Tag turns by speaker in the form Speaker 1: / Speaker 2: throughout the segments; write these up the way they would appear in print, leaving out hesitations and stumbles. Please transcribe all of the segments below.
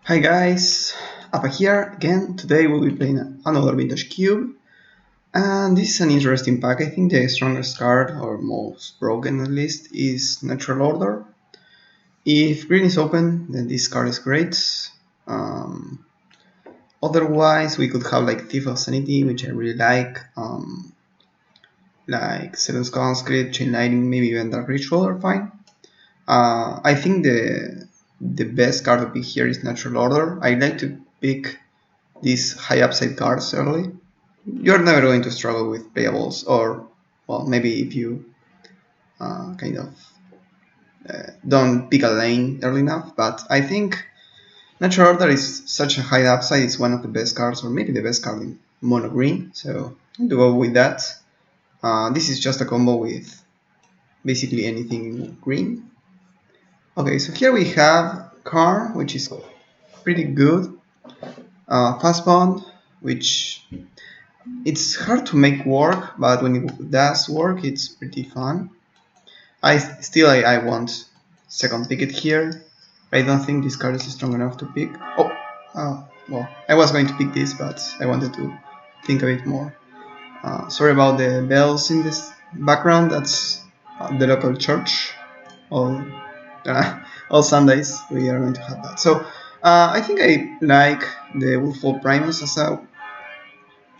Speaker 1: Hi guys, Appa here again. Today we'll be playing another vintage cube, and this is an interesting pack. I think the strongest card, or most broken at least, is Natural Order. If green is open, then this card is great. Um, Otherwise, we could have like Thief of Sanity, which I really like Seven's Conscript, Chain Lightning, maybe even Dark Ritual are fine. I think the best card to pick here is Natural Order. I like to pick these high upside cards early. You're never going to struggle with playables, or well, maybe if you don't pick a lane early enough. But I think Natural Order is such a high upside. It's one of the best cards, or maybe the best card in mono green. So I'm going to go with that. This is just a combo with basically anything in green. Okay, so here we have Karn, which is pretty good. Fast Bond, which it's hard to make work, but when it does work, it's pretty fun. I want second pick it here. I don't think this card is strong enough to pick. Well, I was going to pick this, but I wanted to think a bit more. Sorry about the bells in this background. That's the local church. All, all Sundays we are going to have that. So I think I like the Wolf Primus as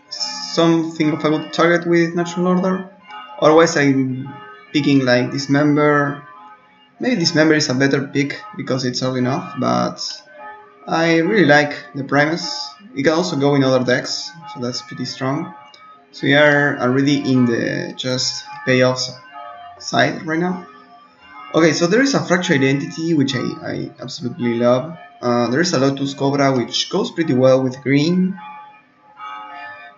Speaker 1: something of a good target with Natural Order. Otherwise, I'm picking like Dismember. Maybe Dismember is a better pick because it's early enough, but I really like the Primus. It can also go in other decks, so that's pretty strong. So we are already in the just payoffs side right now. Okay, so there is a Fracture Identity, which I absolutely love. There is a Lotus Cobra, which goes pretty well with green.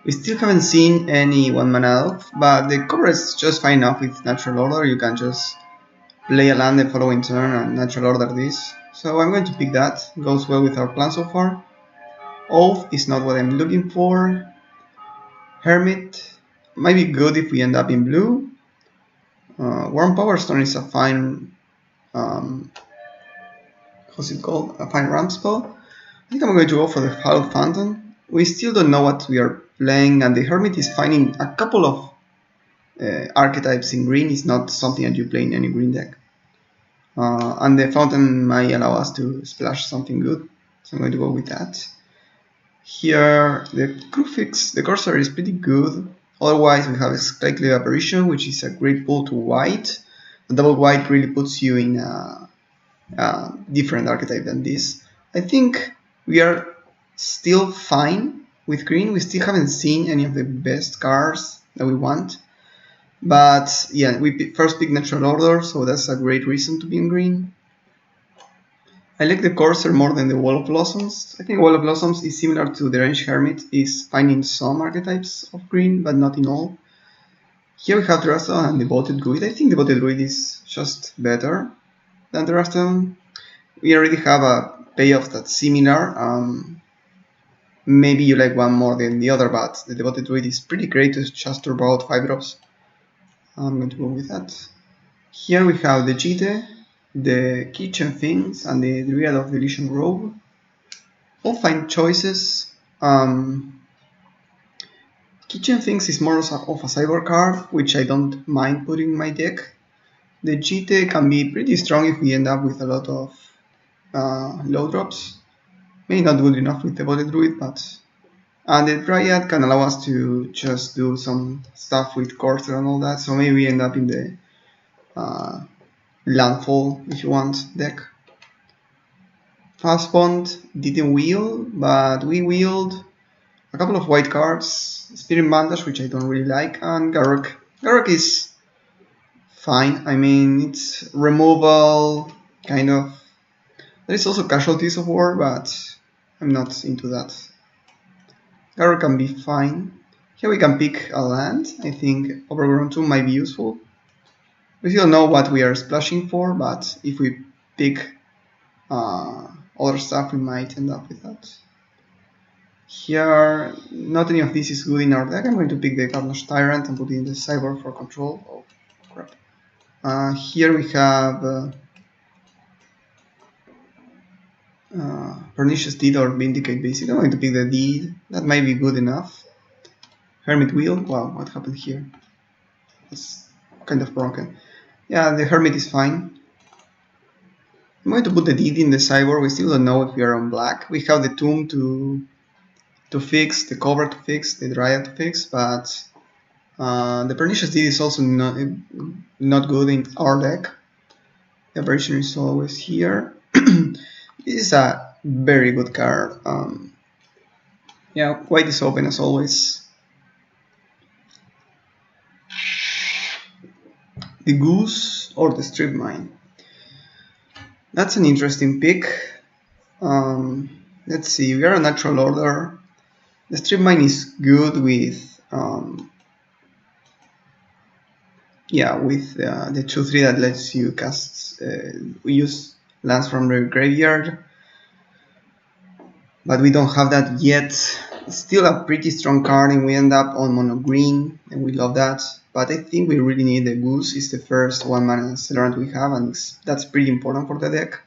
Speaker 1: We still haven't seen any 1-mana elf, but the Cobra is just fine enough with Natural Order. You can just play a land the following turn and Natural Order this. So I'm going to pick that. It goes well with our plan so far. Oath is not what I'm looking for. Hermit might be good if we end up in blue. Warm Power Stone is a fine, what's it called? A fine ramp spell. I think I'm going to go for the Foul Phantom. We still don't know what we are playing, and the Hermit is finding a couple of archetypes in green. Is not something that you play in any green deck. And the Fountain might allow us to splash something good, so I'm going to go with that. Here, the Crufix, the Corsair is pretty good. Otherwise, we have a Skyclave Apparition, which is a great pull to white. The double white really puts you in a different archetype than this. I think we are still fine with green. We still haven't seen any of the best cards that we want. But yeah, we first pick Natural Order, so that's a great reason to be in green. I like the Corsair more than the Wall of Blossoms. I think Wall of Blossoms is similar to the Range Hermit, is finding some archetypes of green, but not in all. Here we have the rest and Devoted Druid. I think Devoted Druid is just better than the rest of them. We already have a payoff that's similar. Maybe you like one more than the other, but the Devoted Druid is pretty great to just turbo out 5 drops. I'm going to go with that. Here we have the Jite, the Kitchen Things, and the Dryad of Deletion Robe. All fine choices. Kitchen Things is more of a cyber card, which I don't mind putting in my deck. The Jite can be pretty strong if we end up with a lot of low drops. Maybe not good enough with the Devoted Druid, but... And the Dryad can allow us to just do some stuff with Corsair and all that, so maybe we end up in the Landfall, if you want, deck. Fast Bond didn't wheel, but we wheeled a couple of white cards, Spirit Bandage, which I don't really like, and Garruk. Garruk is fine. I mean, it's removal, kind of. There is also Casualties of War, but I'm not into that. Garruk can be fine. Here we can pick a land. I think Overgrown 2 might be useful. We still know what we are splashing for, but if we pick other stuff, we might end up with that. Here, not any of this is good in our deck. I'm going to pick the Carnage Tyrant and put it in the sideboard for control. Oh, crap. Here we have Pernicious Deed or Vindicate Basic. I'm going to pick the Deed. That might be good enough. Hermit Wheel. Wow, what happened here? It's kind of broken. Yeah, the Hermit is fine. I'm going to put the Deed in the sideboard. We still don't know if we are on black. We have the Tomb to fix, the Cover to fix, the Dryad to fix, but the Pernicious Deed is also not good in our deck. The Aberration is always here. This is a very good card. Yeah, white is open as always. The Goose or the Strip Mine. That's an interesting pick. Let's see, we are a natural order. The Strip Mine is good with with the 2/3 that lets you cast. We use lands from the graveyard, but we don't have that yet. It's still a pretty strong card, and we end up on mono green, and we love that. But I think we really need the Goose. It's the first 1-mana accelerant we have, and that's pretty important for the deck.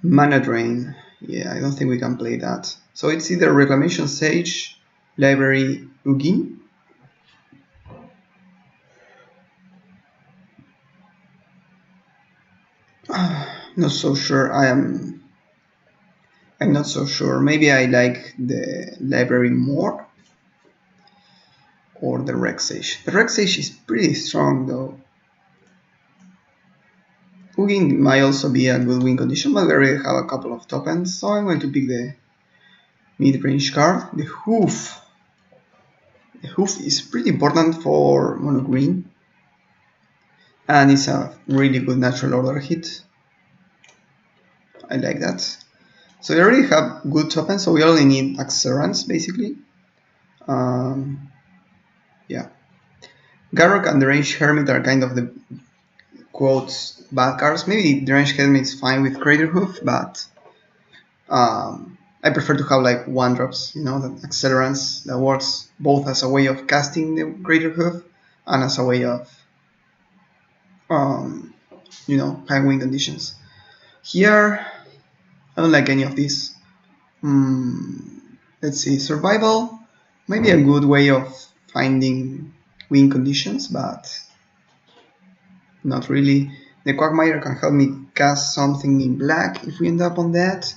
Speaker 1: Mana Drain. Yeah, I don't think we can play that. So it's either Reclamation Sage, Library, Ugin. Not so sure. I'm not so sure. Maybe I like the Library more, or the Rex Sage. The Rex Sage is pretty strong though. Ugin might also be a good win condition, but we already have a couple of tokens, so I'm going to pick the mid-range card, the Hoof. The Hoof is pretty important for mono green, and it's a really good natural order hit. I like that. So we already have good tokens, so we only need accelerants basically. Yeah. Garrock and the Deranged Hermit are kind of the quotes bad cards. Maybe Deranged Hermit is fine with Crater Hoof, but I prefer to have like 1-drops, you know, that accelerants that works both as a way of casting the Crater Hoof and as a way of you know, high win conditions. Here I don't like any of these. Let's see, Survival might be a good way of finding win conditions, but not really. The Quagmire can help me cast something in black if we end up on that.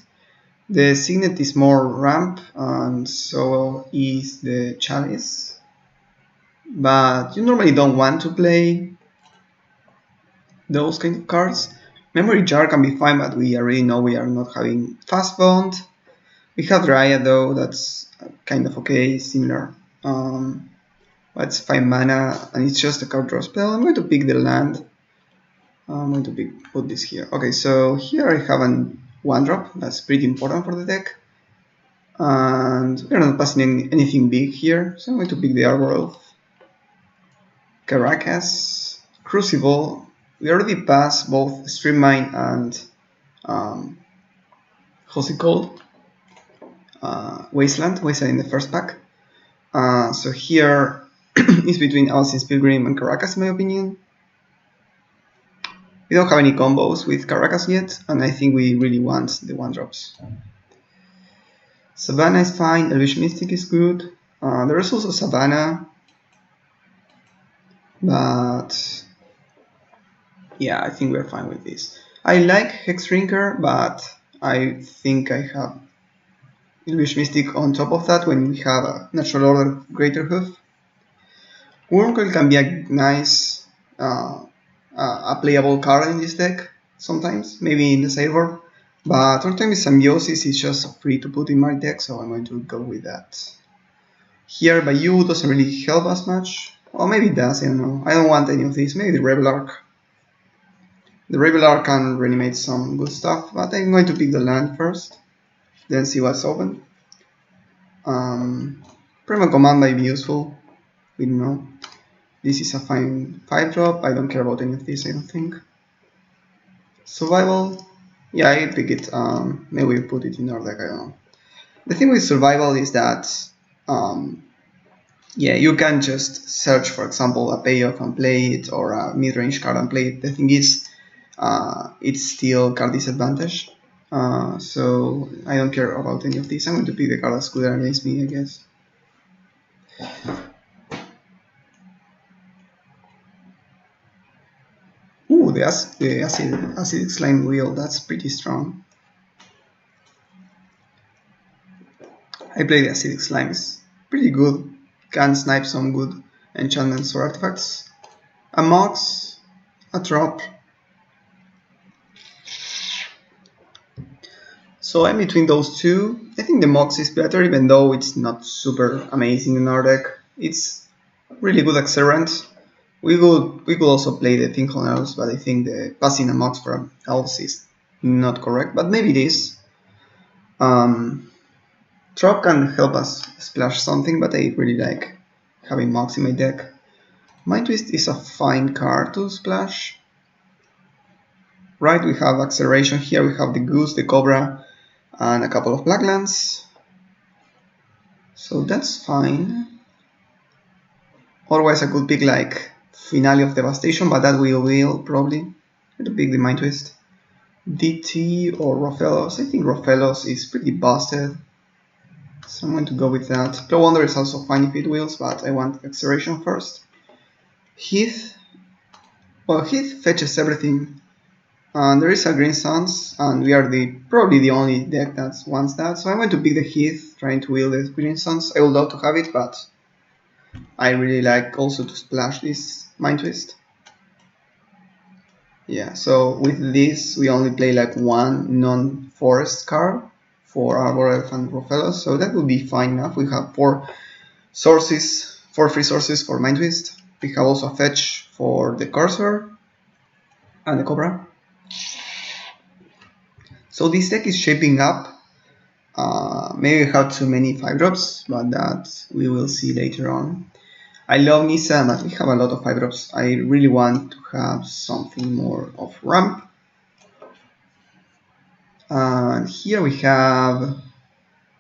Speaker 1: The Signet is more ramp, and so is the Chalice. But you normally don't want to play those kind of cards. Memory Jar can be fine, but we already know we are not having Fast Bond. We have Dryad though, that's kind of okay, similar. But it's 5 mana, and it's just a card draw spell. I'm going to pick the land. I'm going to put this here. Okay, so here I have a 1-drop. That's pretty important for the deck. And we're not passing anything big here, so I'm going to pick the Arbor Oath. Caracas, Crucible. We already passed both Stream Mine and how's it called? Wasteland in the first pack. So here is between Alcin's Pilgrim and Caracas, in my opinion. We don't have any combos with Caracas yet, and I think we really want the 1-drops. Savannah is fine, Elvish Mystic is good. There is also Savannah, but yeah, I think we're fine with this. I like Hexdrinker, but I think I have Elvish Mystic on top of that when we have a natural order Greater Hoof. Wurmcoil can be a nice, a playable card in this deck sometimes, maybe in the sideboard. But sometimes Symbiosis is just free to put in my deck, so I'm going to go with that. Here, Bayou doesn't really help us much. Or maybe it does, I don't know. I don't want any of these. Maybe the Rebel Arc. The Rebel Arc can reanimate some good stuff, but I'm going to pick the land first, then see what's open. Primal Command might be useful. We don't know. This is a fine 5-drop. I don't care about any of this, I don't think. Survival. Yeah, I pick it. Maybe we put it in our deck, I don't know. The thing with Survival is that yeah, you can just search, for example, a payoff and play it, or a mid-range card and play it. The thing is, it's still card disadvantage. So I don't care about any of these. I'm going to pick the card that's good against me, I guess. Ooh, the acidic slime wheel, that's pretty strong. I play the acidic slimes. Pretty good. Can snipe some good enchantments or artifacts. A mox, a drop. So I'm between those two. I think the mox is better, even though it's not super amazing in our deck. It's really good accelerant. We could also play the Think on Elves, but I think the passing a mox for elves is not correct. But maybe it is. Drop can help us splash something, but I really like having mox in my deck. Mind Twist is a fine card to splash. Right, we have acceleration here. We have the goose, the cobra, and a couple of black lands. So that's fine. Otherwise, I could pick like Finale of Devastation, but that we will probably. I'm going to pick the Mind Twist. DT or Rofellos. I think Rofellos is pretty busted, so I'm going to go with that. Blow Wonder is also fine if it wheels, but I want acceleration first. Heath. Well, Heath fetches everything. There is a Green Suns, and we are probably the only deck that wants that, so I'm going to pick the Heath, trying to wheel the Green Suns. I would love to have it, but I really like also to splash this Mind Twist. Yeah, so with this we only play like one non-forest card for Arbor Elf and Rofellos, so that would be fine enough. We have 4 free sources for Mind Twist. We have also a fetch for the Cursor and the Cobra. So this deck is shaping up. Maybe we have too many 5-drops, but that we will see later on. I love Nissa, but we have a lot of 5-drops. I really want to have something more of ramp. And here we have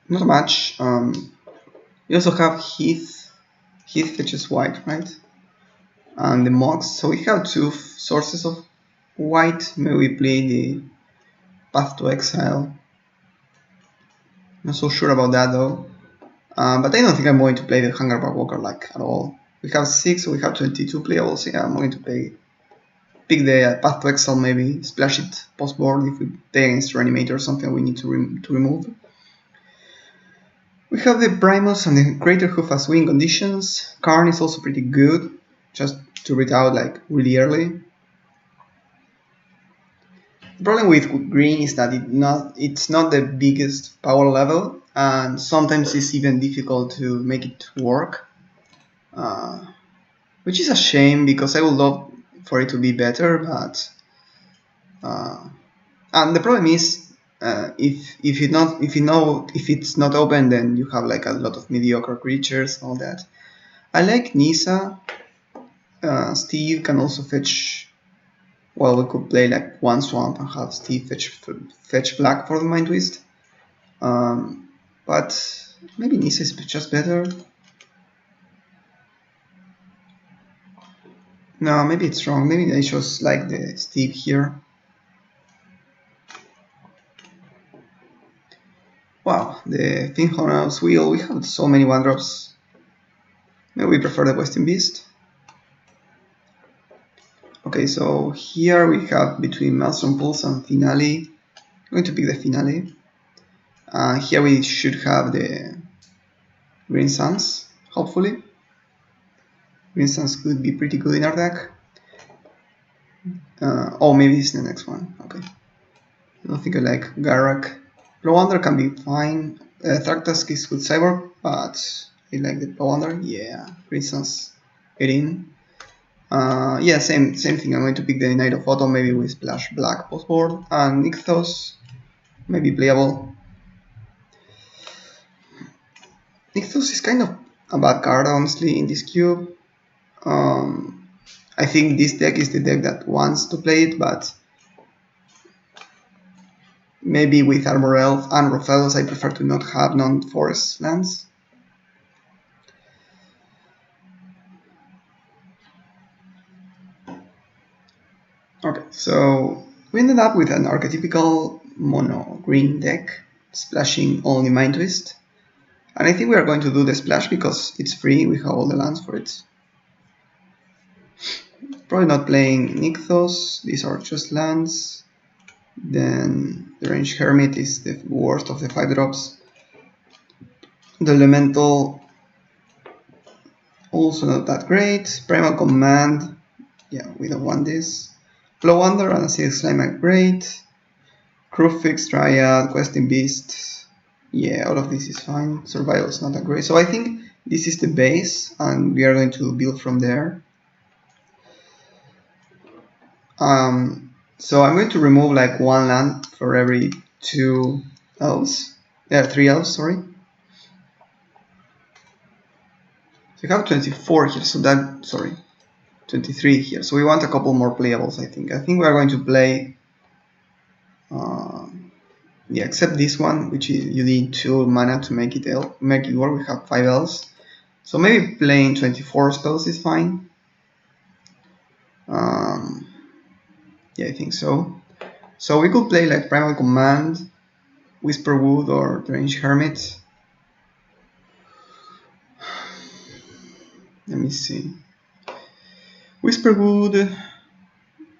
Speaker 1: not much. We also have Heath. Heath fetches white, right? And the Mox. So we have 2 sources of white. Maybe we play the Path to Exile. Not so sure about that though. But I don't think I'm going to play the Hungerback Walker like at all. We have 6, so we have 22 playables. Yeah, I'm going to pick the Path to Exile, maybe splash it post board if we play against Reanimator or something we need to remove. We have the Primus and the Greater Hoof as win conditions. Karn is also pretty good, just to read out like really early. The problem with green is that it's not the biggest power level, and sometimes it's even difficult to make it work, which is a shame because I would love for it to be better. But and the problem is if it's not open, then you have like a lot of mediocre creatures, all that. I like Nissa. Steve can also fetch. Well, we could play like 1 swamp and have Steve fetch black for the Mind Twist. But maybe Nissa is just better. No, maybe it's wrong. Maybe I just like the Steve here. Wow, the Finhouse wheel. We have so many 1-drops. Maybe we prefer the Western Beast. Okay, so here we have between Maelstrom Pulse and Finale. I'm going to pick the Finale. Here we should have the Green Suns, hopefully. Green Suns could be pretty good in our deck. Oh, maybe this is the next one. Okay. I don't think I like Garak. Blow Wonder can be fine. Thragtusk is good cyborg, but I like the Blow Wonder. Yeah, Green Suns get in. Yeah, same thing. I'm going to pick the Knight of Autumn, maybe with splash black post board, and Nykthos, maybe playable. Nykthos is kind of a bad card, honestly, in this cube. I think this deck is the deck that wants to play it, but maybe with Arbor Elf and Rofellos, I prefer to not have non-forest lands. Okay, so we ended up with an archetypical mono green deck, splashing only Mind Twist. And I think we are going to do the splash because it's free, we have all the lands for it. Probably not playing Nykthos, these are just lands. Then the Range Hermit is the worst of the 5 drops. The Elemental, also not that great. Primal Command, yeah, we don't want this. Flow Under and Acidic Slime are great. Crewfix, Dryad, Questing Beast, yeah, all of this is fine. Survival is not that great. So I think this is the base and we are going to build from there. So I'm going to remove like 1 land for every 2 elves. 3 elves, sorry. So we have 24 here, so that, sorry, 23 here. So we want a couple more playables, I think. I think we are going to play, yeah, except this one, which is you need 2 mana to make it work. We have 5 elves. So maybe playing 24 spells is fine. Yeah, I think so. So we could play like Primal Command, Whisperwood, or Range Hermit. Let me see. Whisperwood,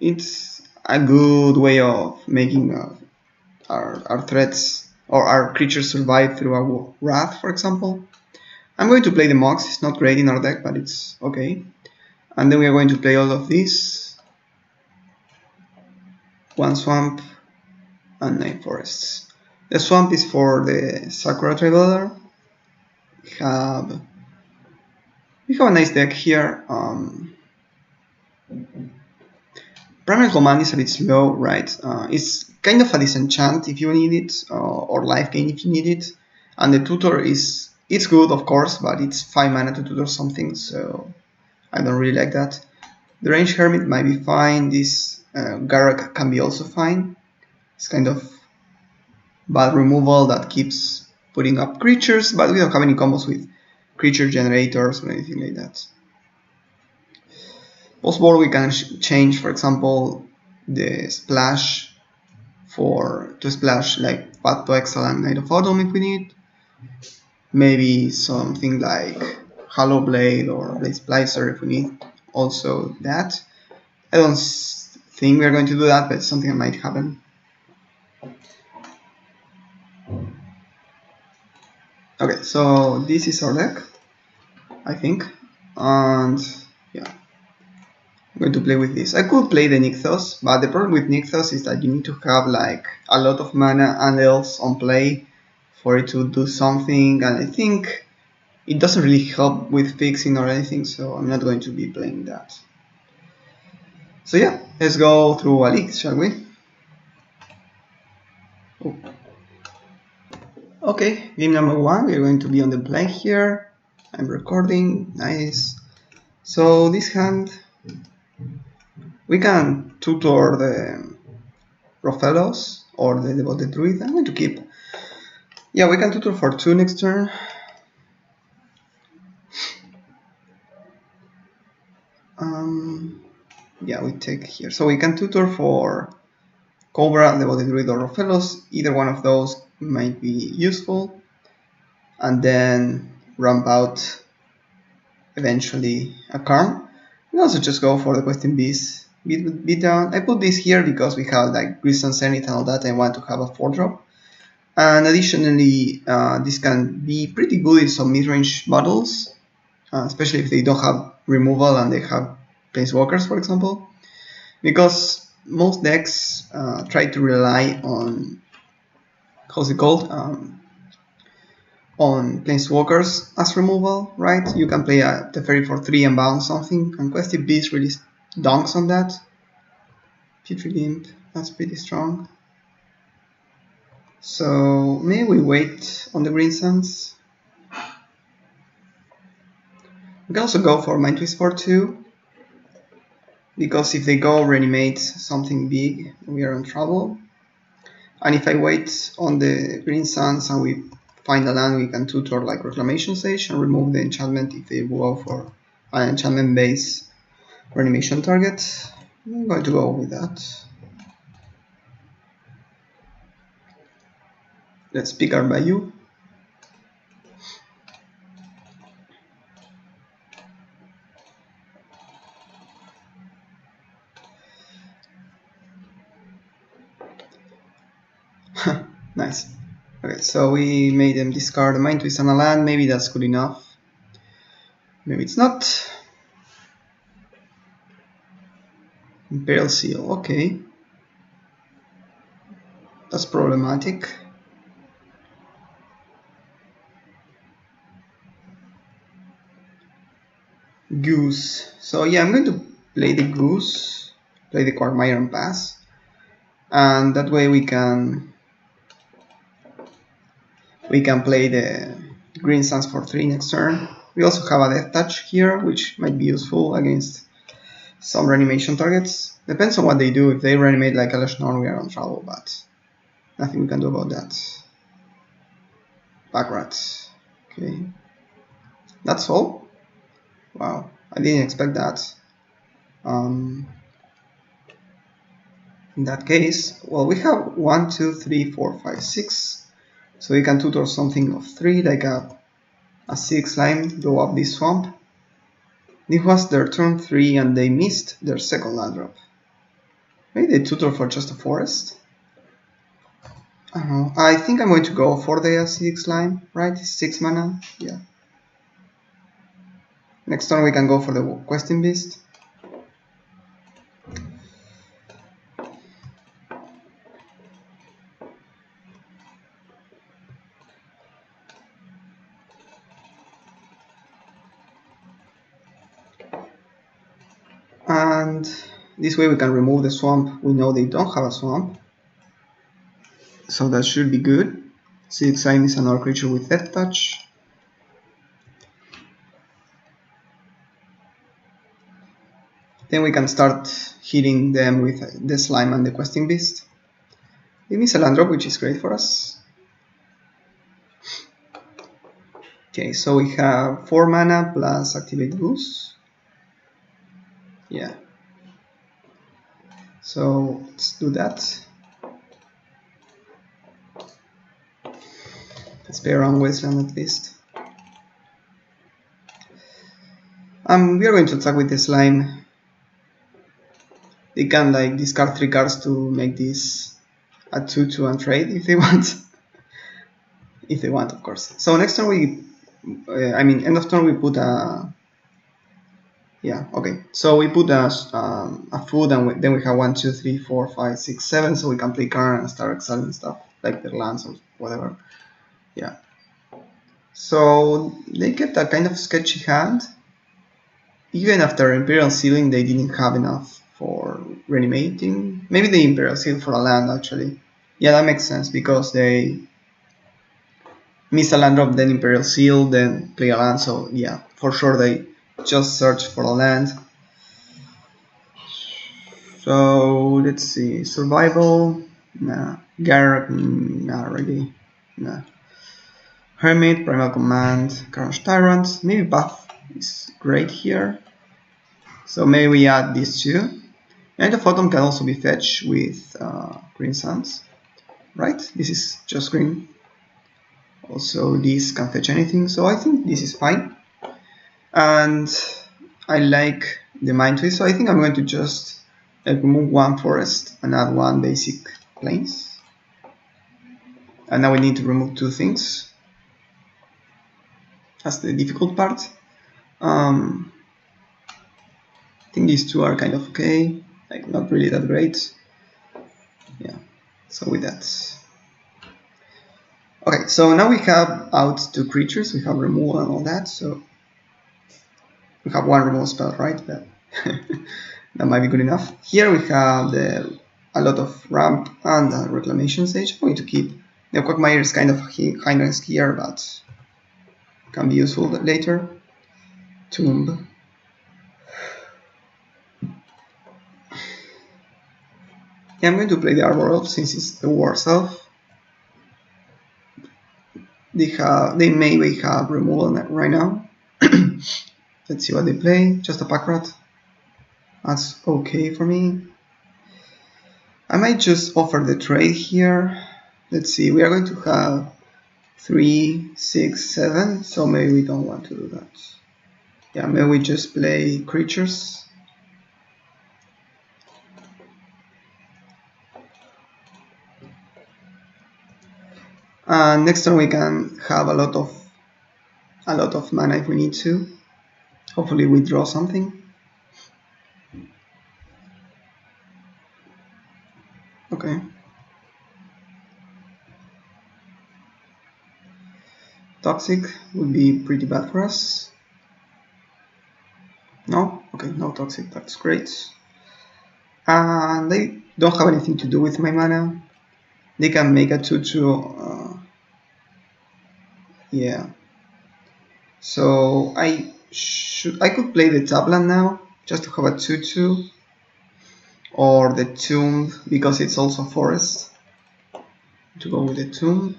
Speaker 1: it's a good way of making our threats or our creatures survive through a Wrath, for example. I'm going to play the Mox, it's not great in our deck, but it's okay. And then we are going to play all of these. 1 Swamp and 9 Forests. The Swamp is for the Sakura Traveler. We have a nice deck here. Primal Command is a bit slow, right? It's kind of a disenchant if you need it, or life gain if you need it. And the Tutor it's good, of course, but it's 5 mana to tutor something, so I don't really like that. The Range Hermit might be fine. This Garruk can be also fine. It's kind of bad removal that keeps putting up creatures, but we don't have any combos with creature generators or anything like that. Post-board we can change, for example, the splash to splash like Path to Exile and Night of Autumn if we need. Maybe something like Hollow Blade or Blade Splicer if we need also that. I don't think we're going to do that, but something might happen. Okay, so this is our deck, I think, and yeah, I'm going to play with this. I could play the Nykthos, but the problem with Nykthos is that you need to have like a lot of mana and elves on play for it to do something, and I think it doesn't really help with fixing or anything, so I'm not going to be playing that. So yeah, let's go through a league, shall we? Oh. Okay, game number 1, we're going to be on the play here. I'm recording, nice. So this hand, we can tutor the Rofellos or the Devoted Druid. I'm going to keep. Yeah, we can tutor for 2 next turn. Yeah, we take here. So we can tutor for Cobra, Devoted Druid, or Rofellos. Either one of those might be useful. And then ramp out eventually a Karm. We also just go for the Questing Beast beat down. I put this here because we have like Gristan Zenith and all that. I want to have a 4-drop. And additionally, this can be pretty good in some mid-range models, especially if they don't have removal and they have Planeswalkers, for example. Because most decks try to rely on, how's it called? On Planeswalkers as removal, right? You can play a Teferi for 3 and bounce something, and Questing Beast really dunks on that. Petri Limp, that's pretty strong. So maybe we wait on the Green Sands. We can also go for Mind Twist for 2, because if they go Reanimate something big, we are in trouble. And if I wait on the Green Sands and we find a land, we can tutor like Reclamation Sage and remove the enchantment if they go for an enchantment base reanimation target. I'm going to go with that. Let's pick our value. Nice. Okay, so we made them discard a Mind Twist and a land. Maybe that's good enough. Maybe it's not. Imperial Seal, okay. That's problematic. Goose. So yeah, I'm going to play the Goose, play the Quagmire and pass. And that way we can play the Green Sands for 3 next turn. We also have a Death Touch here, which might be useful against some reanimation targets. Depends on what they do. If they reanimate like Elesh Norn, we are on trouble, but nothing we can do about that. Backrats. Okay. That's all? Wow, I didn't expect that. In that case, well, we have 1, 2, 3, 4, 5, 6. So we can tutor something of 3, like a 6 line, go up this swamp. This was their turn 3 and they missed their second land drop. Maybe they tutor for just a forest? I don't know. I think I'm going to go for the 6 line, right? 6 mana, yeah. Next turn we can go for the Questing Beast. And this way we can remove the swamp. We know they don't have a swamp, so that should be good. 6 line is another creature with Death Touch. Then we can start hitting them with the Slime and the Questing Beast. They miss a land drop, which is great for us. Okay, so we have 4 mana plus activate Goose. Yeah. So let's do that. Let's play around Wasteland at least. We are going to attack with the Slime. They can like discard 3 cards to make this a 2/2 and trade if they want. If they want, of course. So next turn we, end of turn we put a. Yeah, okay. So we put a food, and then we have 1, 2, 3, 4, 5, 6, 7. So we can play card and start exiling stuff like their lands or whatever. Yeah. So they kept a kind of sketchy hand. Even after Imperial Sealing, they didn't have enough for reanimating. Maybe they Imperial Seal for a land actually. Yeah, that makes sense because they miss a land drop, then Imperial Seal, then play a land. So yeah, for sure they just search for a land. So let's see, survival, nah. Garrett, not really, nah. Hermit, Primal Command, Carnage Tyrant, maybe Buff is great here. So maybe we add these two. And the Photon can also be fetched with Green Sands, right? This is just green. Also, this can fetch anything, so I think this is fine. And I like the Mind Twist, so I think I'm going to just remove 1 forest and add 1 basic plains. And now we need to remove 2 things. That's the difficult part. I think these 2 are kind of okay, like not really that great. Yeah, so with that. Okay, so now we have out 2 creatures, we have removal and all that, so we have 1 removal spell, right? That, that might be good enough. Here we have a lot of ramp and reclamation stage. I'm going to keep the Quagmire is kind of hindrance here, but can be useful later. Tomb. Yeah, I'm going to play the Arbor Elf since it's the War Elf. They maybe have removal right now. Let's see what they play. Just a pack rat. That's okay for me. I might just offer the trade here. let's see, we are going to have 3, 6, 7, so maybe we don't want to do that. Yeah, maybe we just play creatures. And next turn we can have a lot of mana if we need to. Hopefully we draw something. Okay. Toxic would be pretty bad for us. No? Okay, no toxic, that's great. And they don't have anything to do with my mana. They can make a 2-2. Yeah. So I could play the Tabland now, just to have a 2-2. Or the Tomb, because it's also forest. To go with the Tomb.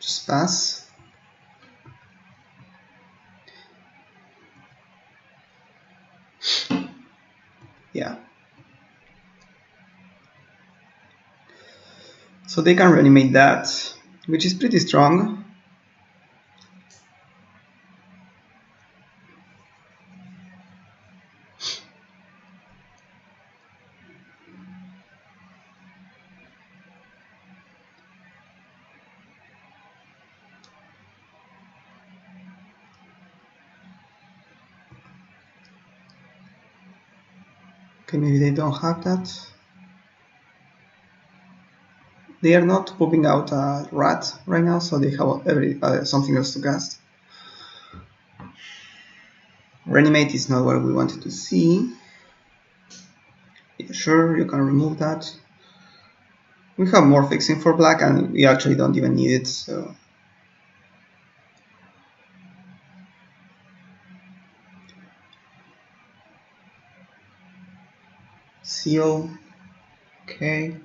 Speaker 1: Just pass. Yeah. So they can reanimate that, which is pretty strong. Okay, maybe they don't have that. They are not popping out a rat right now, so they have something else to cast. Reanimate is not what we wanted to see. Yeah, sure, you can remove that. We have more fixing for black, and we actually don't even need it, so... Seal. Okay.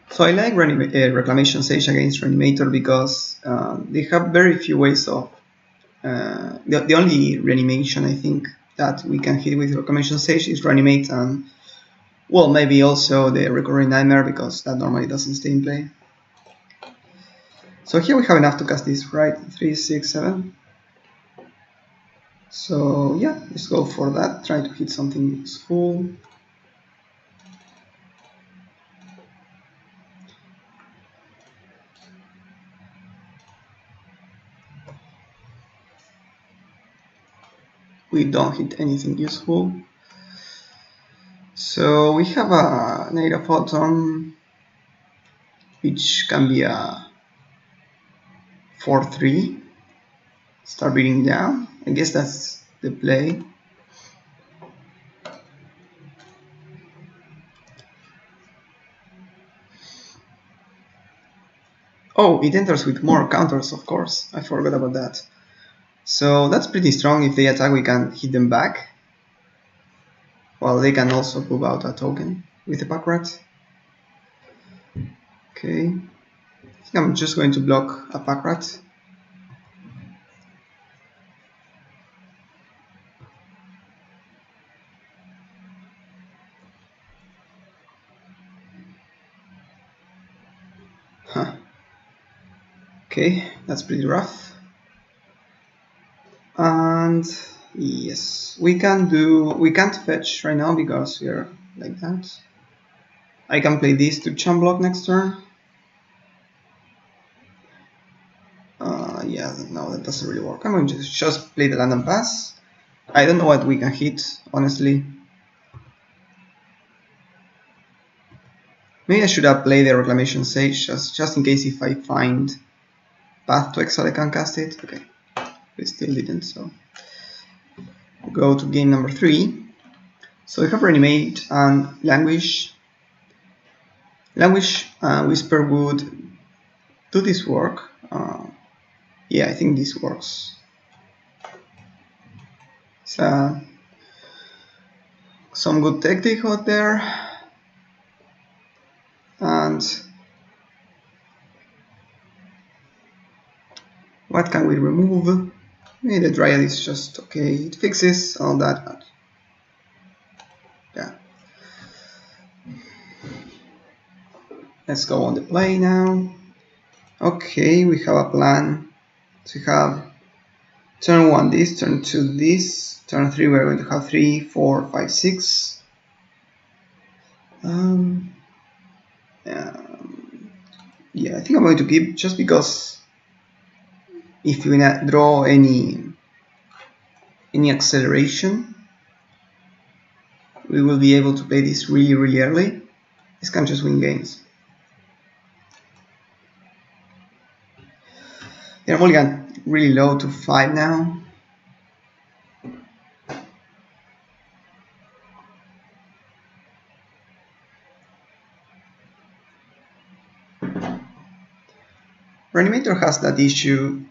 Speaker 1: So I like Reclamation Sage against Reanimator because they have very few ways of... the only reanimation I think that we can hit with Reclamation Sage is Reanimate and... well, maybe also the Recurring Nightmare because that normally doesn't stay in play. So here we have enough to cast this, right? 3, 6, 7. So yeah, let's go for that. Try to hit something useful. We don't hit anything useful. So we have a Native Photon, which can be a 4-3. Start beating down. I guess that's the play. Oh, it enters with more counters, of course. I forgot about that. So that's pretty strong. If they attack, we can hit them back. Well, they can also move out a token with the pack rat. Okay. I think I'm just going to block a pack rat. Huh. Okay, that's pretty rough. And yes, we can't fetch right now because we are like that. I can play this to chump block next turn. Yeah, no, that doesn't really work. I'm going to just play the land and pass. I don't know what we can hit, honestly. Maybe I should have played the Reclamation Sage just in case if I find Path to Exile I can cast it. Okay, we still didn't, so we'll go to game number 3. So we have Reanimate and Languish. Languish and Whisper would do this work. Yeah, I think this works. So some good tech they got there. And what can we remove? Maybe the Dryad is just okay. It fixes all that, but yeah. Let's go on the play now. Okay, we have a plan. So we have turn 1 this, turn 2 this, turn 3 we're going to have 3, 4, 5, 6. Yeah, I think I'm going to keep just because if we draw any acceleration, we will be able to play this really early. This can just win games. They're mulligan really low to 5 now. Reanimator has that issue.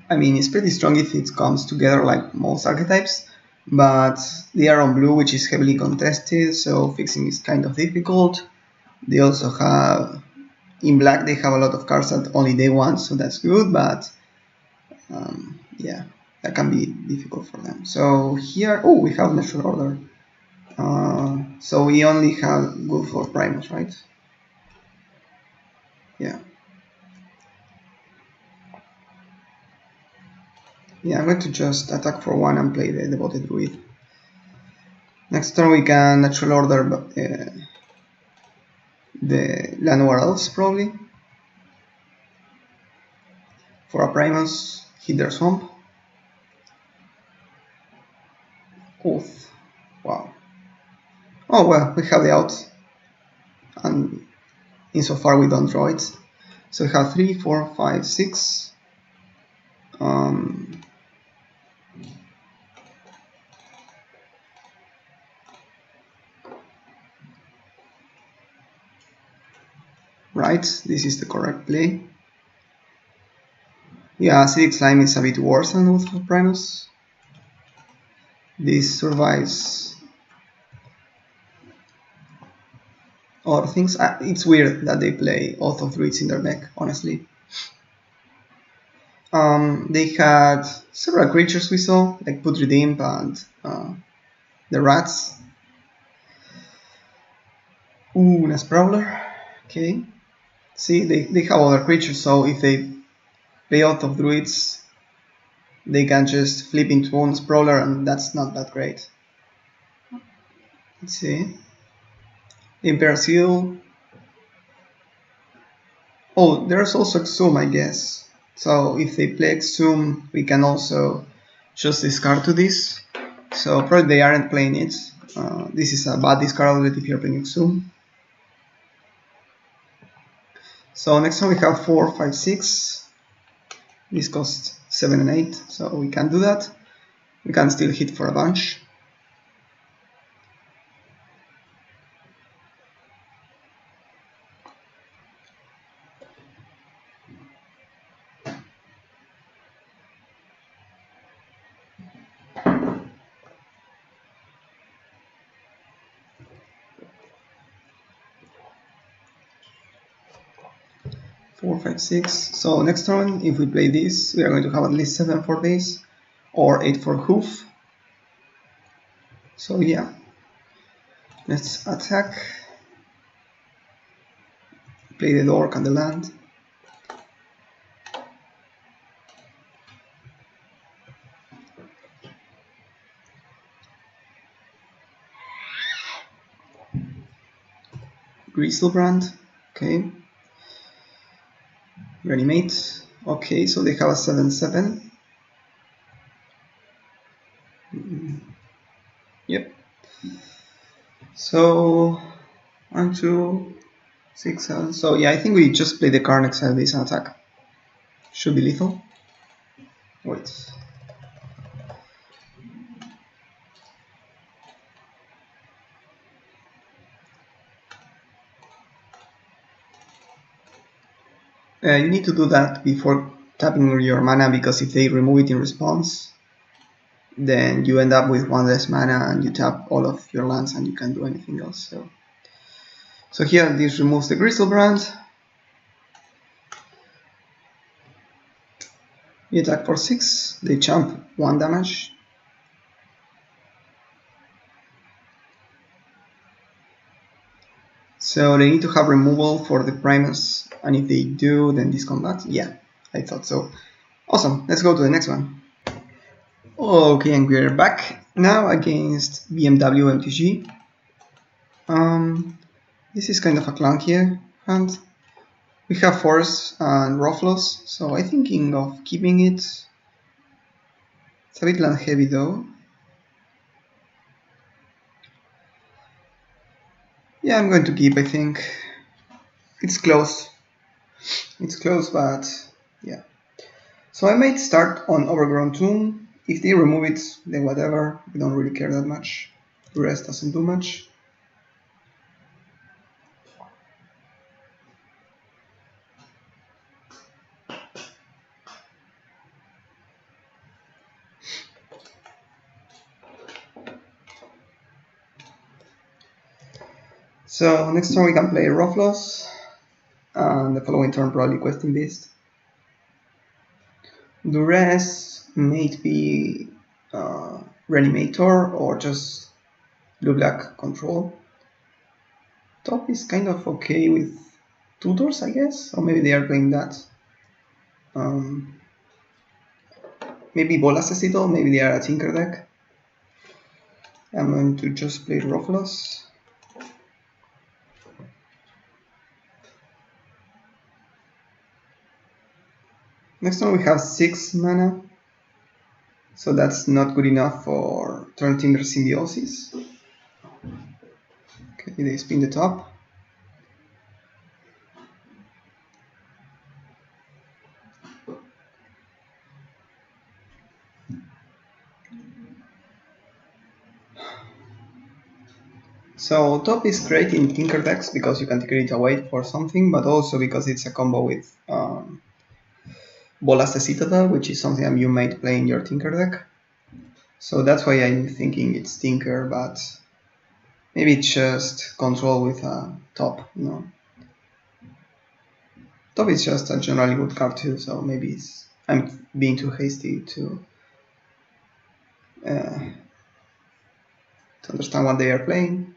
Speaker 1: I mean, it's pretty strong if it comes together like most archetypes, but they are on blue, which is heavily contested, so fixing is kind of difficult. They also have, in black, they have a lot of cards that only they want, so that's good, but yeah, that can be difficult for them. So here, oh, we have natural order. So we only have good for Primus, right? Yeah. Yeah, I'm going to just attack for 1 and play the Devoted Druid. Next turn we can natural order the Llanowar Elves, probably. For a Primus, hit their swamp. Oof. Wow. Oh well, we have the out. And insofar we don't draw it. So we have 3, 4, 5, 6. Right, this is the correct play. Yeah, Acidic Slime is a bit worse than with Primus. This survives other things. It's weird that they play Oath of Druids in their deck, honestly. They had several creatures we saw, like Putrid Imp and the rats. Ooh, a Sprawler. Okay. See, they have other creatures, so if they play Oath of Druids, they can just flip into one Sprawler, and that's not that great. Let's see. Imperial Seal. Oh, there's also Exhum, I guess. So if they play Exhum, we can also just discard to this. So probably they aren't playing it. This is a bad discard already if you're playing Exhum. So next one we have 4, 5, 6. This costs 7 and 8, so we can do that. We can still hit for a bunch. Four, 5, 6. So next turn, if we play this, we are going to have at least 7 for this, or 8 for hoof. So yeah, let's attack. Play the dork and the land. Griselbrand, okay. Reanimate, okay, so they have a 7/7. Yep. So 1, 2, 6, 7. So yeah, I think we just play the card exile this and attack. Should be lethal. Wait. You need to do that before tapping your mana, because if they remove it in response, then you end up with 1 less mana and you tap all of your lands and you can't do anything else. So here this removes the Griselbrand. We attack for 6, they jump 1 damage. So they need to have removal for the Primus, and if they do, then discombat. Yeah, I thought so. Awesome, let's go to the next one. Okay, and we're back now against BMW MTG. This is kind of a clunky hand. We have Force and Roflos, so I'm thinking of keeping it. It's a bit land heavy though. Yeah, I'm going to keep, I think. It's close. It's close, but yeah. So I might start on Overgrown Tomb. If they remove it, then whatever. We don't really care that much. The rest doesn't do much. So next turn we can play Roflos, and the following turn probably Questing Beast. The rest may be Reanimator or just blue-black control. Top is kind of okay with tutors, I guess, or maybe they are playing that. Maybe Bolas Cecil, maybe they are a Tinker deck. I'm going to just play Roflos. Next one we have 6 mana, so that's not good enough for turn Tinker Symbiosis. Okay, they spin the top. So top is great in Tinker decks because you can take it away for something, but also because it's a combo with Bolas the Citadel, which is something you might play in your Tinker deck. So that's why I'm thinking it's Tinker, but maybe it's just control with a top, you know. Top is just a generally good card too, so maybe I'm being too hasty to understand what they are playing.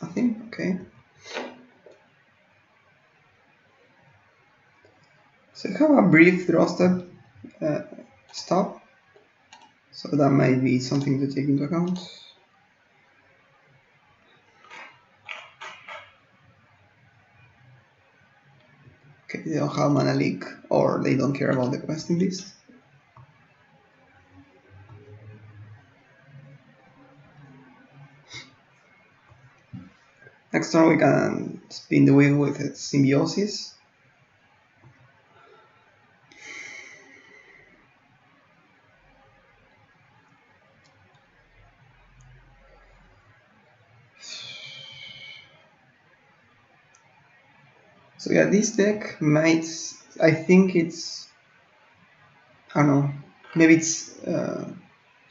Speaker 1: Nothing, okay. So I have a brief draw step stop, so that might be something to take into account. Okay, they don't have mana leak, or they don't care about the questing list. Next turn we can spin the wheel with its Symbiosis. So yeah, this deck might, I think it's, I don't know, maybe it's an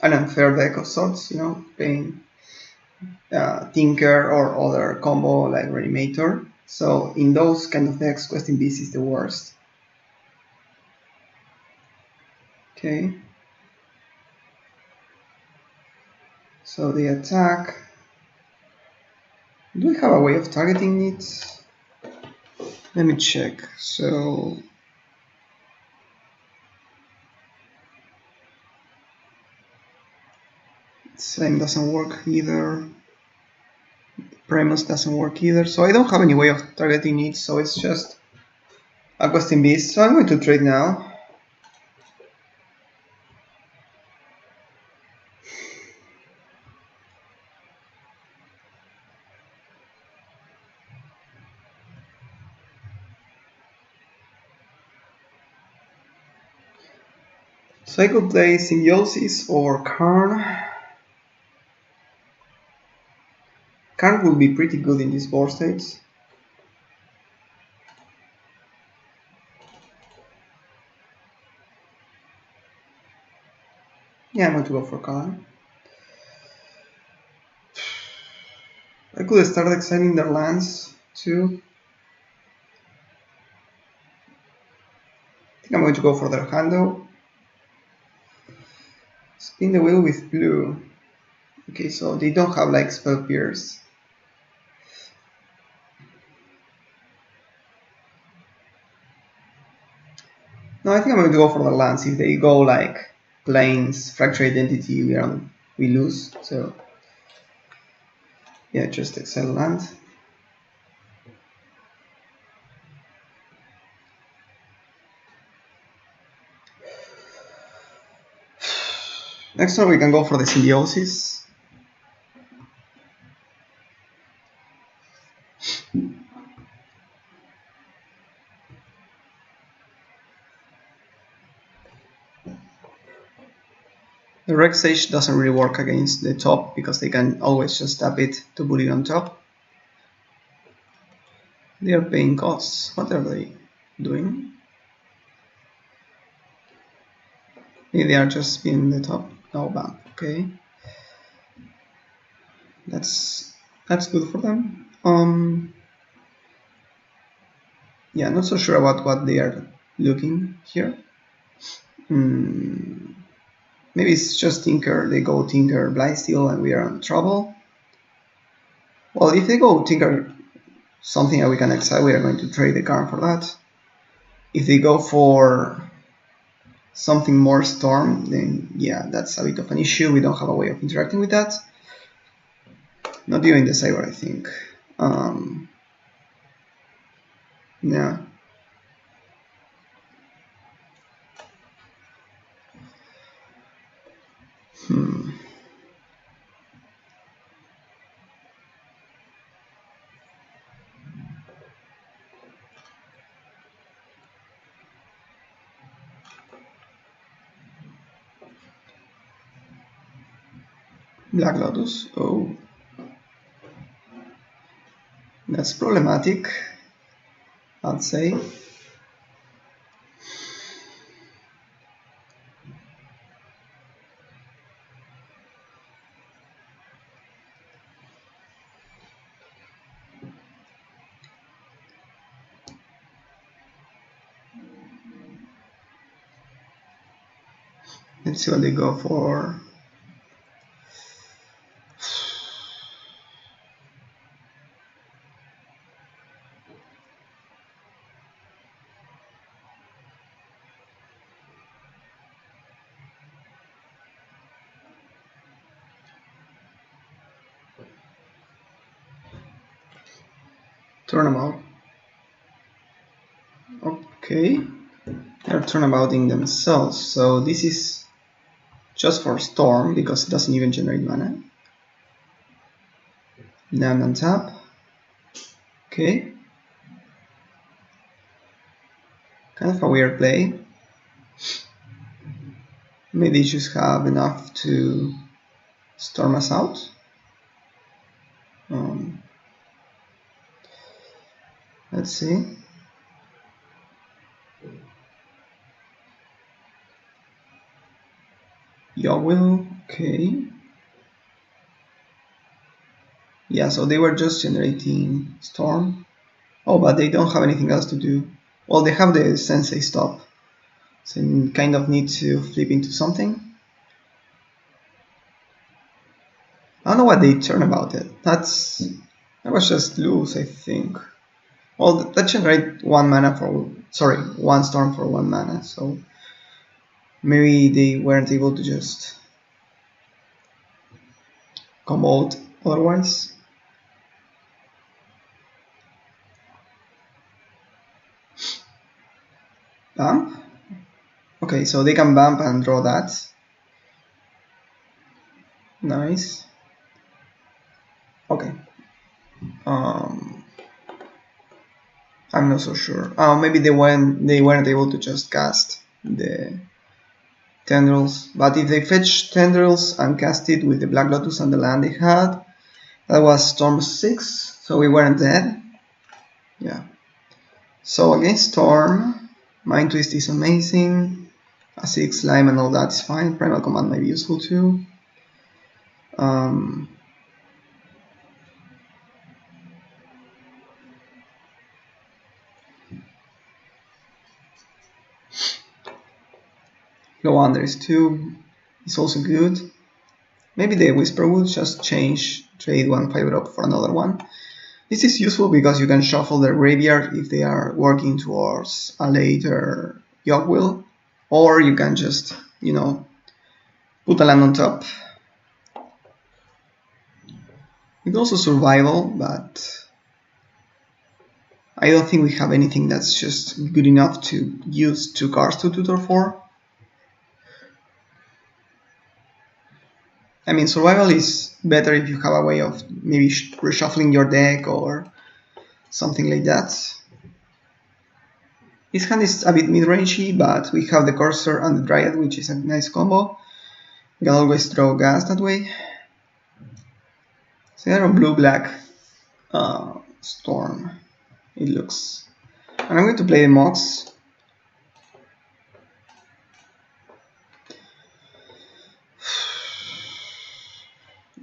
Speaker 1: unfair deck of sorts, you know, playing Tinker or other combo like Reanimator. So in those kind of decks, Questing Beast is the worst. Okay. So the attack. Do we have a way of targeting it? Let me check. So Slime doesn't work either. Primus doesn't work either. So I don't have any way of targeting it. So it's just a Questing Beast. So I'm going to trade now. So I could play Symbiosis or Karn. Karn will be pretty good in these board states. Yeah, I'm going to go for color. I could start exciting their lands too. I think I'm going to go for their hand though. Spin the wheel with blue. Okay, so they don't have like spell pierce. No, I think I'm going to go for the lands. If they go like planes, fracture identity, we lose. So yeah, just exile land. Next turn we can go for the symbiosis. The Rex Sage doesn't really work against the top because they can always just tap it to put it on top. They are paying costs. What are they doing? Maybe they are just spinning the top. No bam. Okay. That's good for them. Yeah, not so sure about what they are looking here. Maybe it's just Tinker. They go Tinker, Blightsteel, and we are in trouble. Well, if they go Tinker, something that we can exile, we are going to trade the card for that. If they go for something more Storm, then yeah, that's a bit of an issue. We don't have a way of interacting with that. Not even the Saber, I think. Yeah. Black Lotus. Oh. That's problematic, I'd say. Let's see what they go for. Turnabout. Okay. They're turnabouting themselves, so this is just for Storm because it doesn't even generate mana. Land and tap. Okay. Kind of a weird play. Maybe they just have enough to storm us out. Let's see. Will. Okay. Yeah, so they were just generating Storm. Oh, but they don't have anything else to do. Well, they have the Sensei stop. So you kind of need to flip into something. I don't know what they turn about it. That was just lose, I think. Well, that generate one storm for 1 mana, so maybe they weren't able to just combo out otherwise. Bump? Okay, so they can bump and draw that. Nice. Okay. I'm not so sure. Maybe they weren't able to just cast the Tendrils, but if they fetch Tendrils and cast it with the Black Lotus and the land they had, that was Storm 6, so we weren't dead. Yeah. So against Storm, Mind Twist is amazing. Acidic Slime and all that is fine. Primal Command might be useful too. Go Under is 2. It's also good. Maybe the Whisper will just trade one 5-drop for another one. This is useful because you can shuffle their graveyard if they are working towards a later Yogwill, or you can just, put a land on top. It's also survival, but I don't think we have anything that's just good enough to use 2 cards to tutor for. I mean, survival is better if you have a way of maybe reshuffling your deck or something like that. This hand is a bit mid-rangey, but we have the Cursor and the Dryad, which is a nice combo. You can always throw gas that way. So I don't know, blue-black Storm, it looks. And I'm going to play the Mox.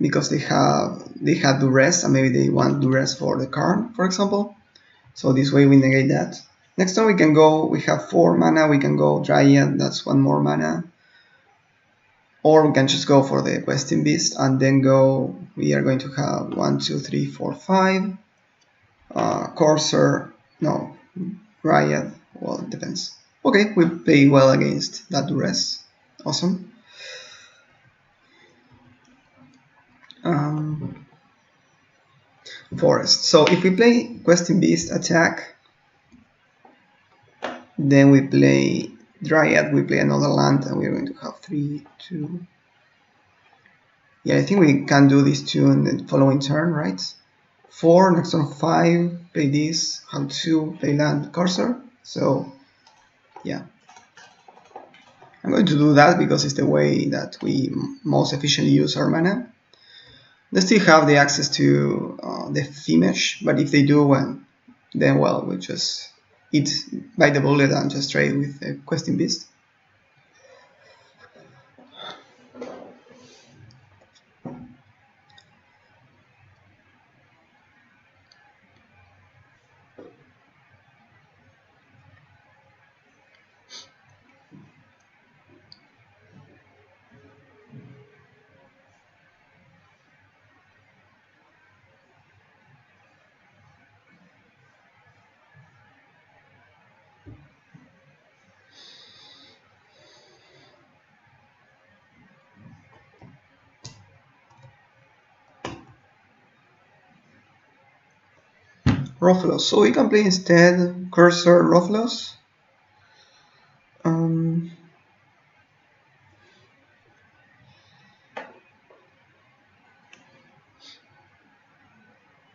Speaker 1: Because they had Duress, and maybe they want Duress for the Karn, for example. So this way we negate that. Next turn we have 4 mana, we can go Dryad, that's 1 more mana. Or we can just go for the Questing Beast and then we are going to have 1, 2, 3, 4, 5. Courser, no, Dryad, well, it depends. Okay, we play well against that Duress, awesome. Forest. So if we play Questing Beast attack, then we play Dryad, we play another land, and we're going to have 3, 2. Yeah, I think we can do these 2 in the following turn, right? 4, next turn 5, play this, have 2, play land, Cursor. So, yeah. I'm going to do that because it's the way that we most efficiently use our mana. They still have the access to the Fimesh, but if they do, then well, we just bite the bullet and just trade with the Questing Beast. Rothlos. So we can play instead Cursor Rothlos.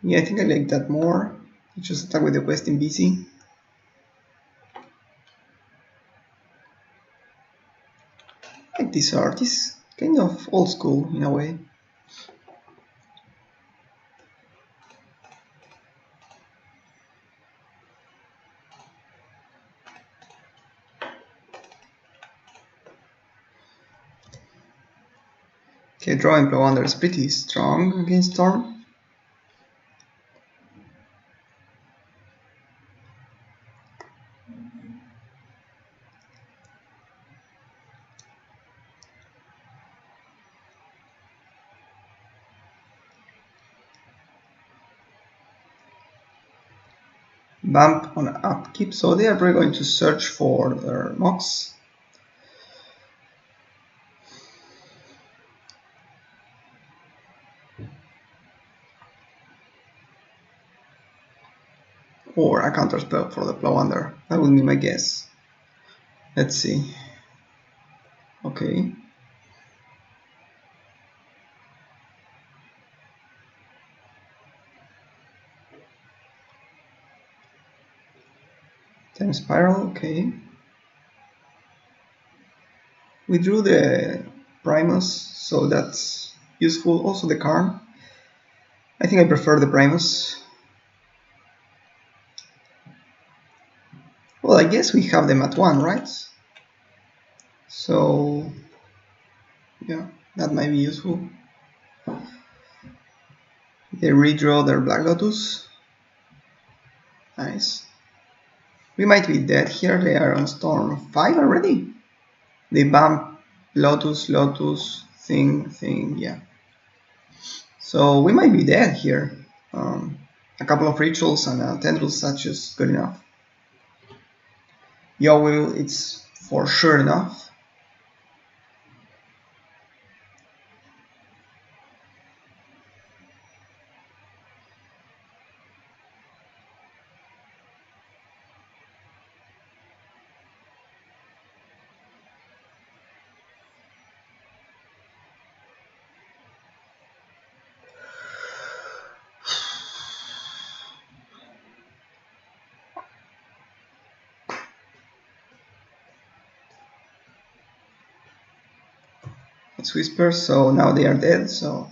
Speaker 1: Yeah, I think I like that more. Just attack with the Questing BC. I like this art. It's kind of old school in a way. Okay, draw and Plowonder is pretty strong against Storm. Bump on upkeep, so they are probably going to search for their Mox. Or a counterspell for the Plowonder. That would be my guess. Let's see. Okay. Time Spiral, okay. We drew the Primus, so that's useful. Also the Karn. I think I prefer the Primus. Well, I guess we have them at 1, right? So yeah, that might be useful. They redraw their Black Lotus. Nice. We might be dead here. They are on Storm 5 already. They bump Lotus, Lotus, thing, yeah. So we might be dead here. A couple of rituals and a tendril statue is good enough. Yo will, it's for sure enough. It's Whisper, so now they are dead, so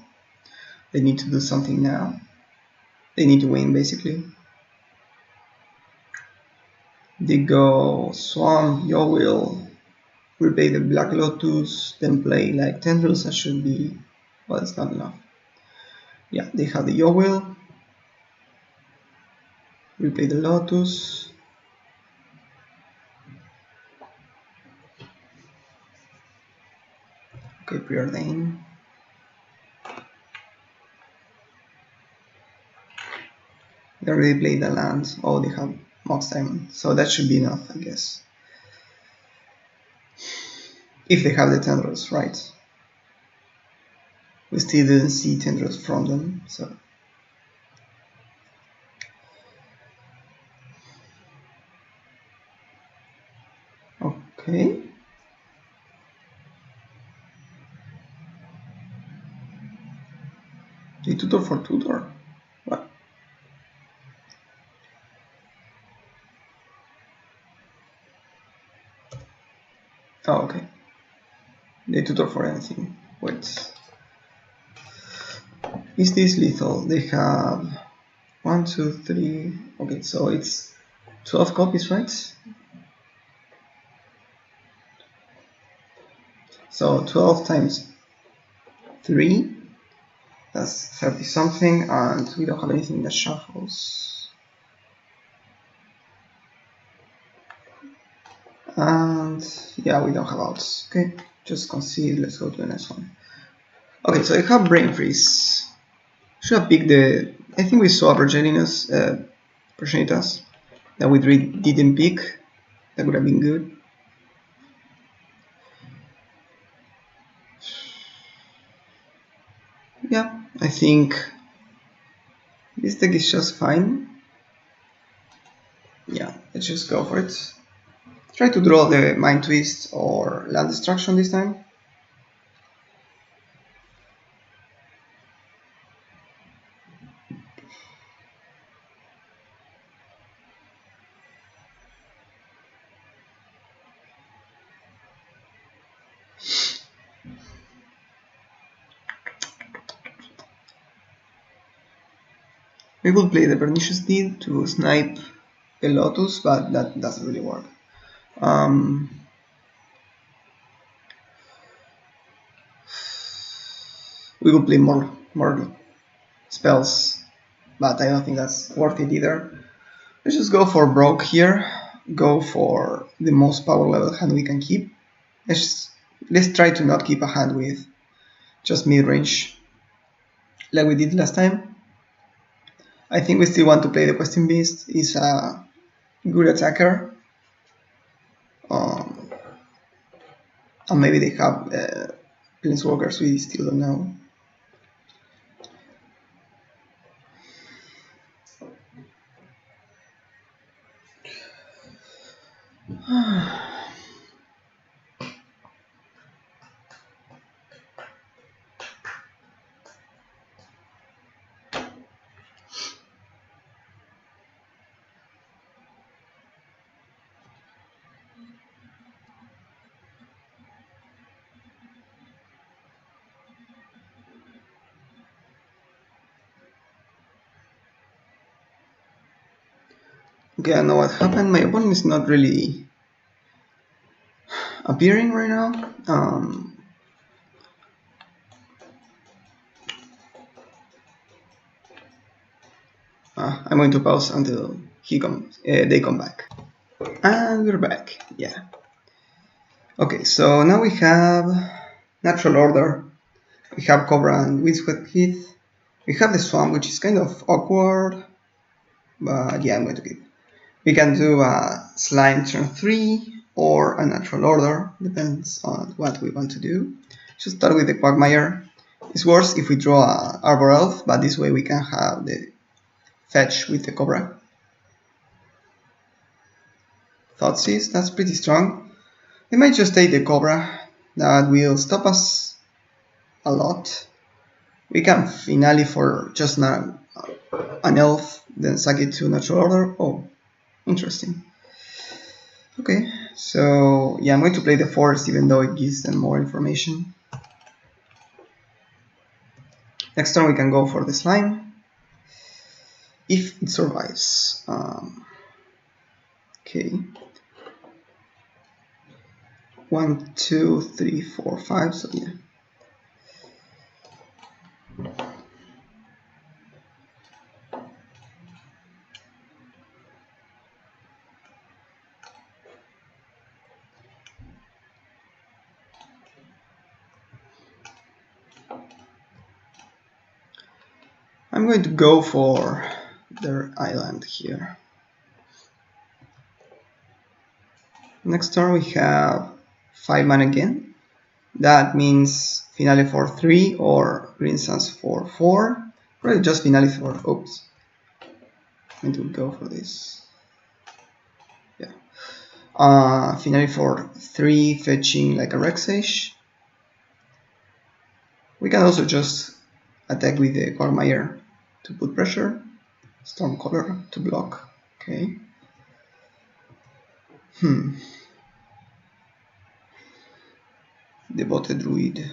Speaker 1: they need to do something now. They need to win, basically. They go Swarm, Yo will, repay the Black Lotus, then play like Tendrils. That should be, well, it's not enough. Yeah, they have the Yo will, repay the Lotus. Okay, preordain. They already played the land. Oh, they have Mox Diamond, so that should be enough, I guess. If they have the Tendrils, right? We still didn't see Tendrils from them, so. Okay. They tutor for tutor. What? Oh, okay. They tutor for anything. Wait. Is this lethal? They have 1, 2, 3. Okay, so it's 12 copies, right? So 12 times 3. That's 30 something, and we don't have anything that shuffles. And yeah, we don't have outs. Okay, just concede. Let's go to the next one. Okay, so I have Brain Freeze. Should have picked the. I think we saw Progenitus that we didn't pick. That would have been good. Yeah, I think this deck is just fine. Yeah, let's just go for it. Try to draw the Mind Twist or Land Destruction this time. We could play the Pernicious Deed to snipe the Lotus, but that doesn't really work. We could play more spells, but I don't think that's worth it either. Let's just go for Broke here. Go for the most power level hand we can keep. Let's try to not keep a hand with just mid-range like we did last time. I think we still want to play the Questing Beast. It's a good attacker. And maybe they have Planeswalkers, we still don't know. Okay, I know what happened. My opponent is not really appearing right now. I'm going to pause until they come back. And we're back, yeah. Okay, so now we have natural order. We have Cobra and Windswept Heath. We have the Swamp, which is kind of awkward, but yeah, I'm going to keep. We can do a Slime turn 3 or a natural order, depends on what we want to do. Should start with the Quagmire. It's worse if we draw a Arbor Elf, but this way we can have the fetch with the Cobra. Thoughtseize, that's pretty strong. We might just take the Cobra, that will stop us a lot. We can finale for just an elf, then sack it to natural order. Oh, interesting. Okay, so yeah, I'm going to play the forest even though it gives them more information. Next turn we can go for the slime, if it survives. Okay. 1, 2, 3, 4, 5, so yeah. I'm going to go for their island here. Next turn we have 5 mana again. That means finale for 3 or Green Suns for 4. Probably just finale for, oops. I'm going to go for this. Yeah. Finale for 3, fetching like a Rexage. We can also just attack with the Quagmire to put pressure. Stormcaller to block. Okay. Devoted Druid.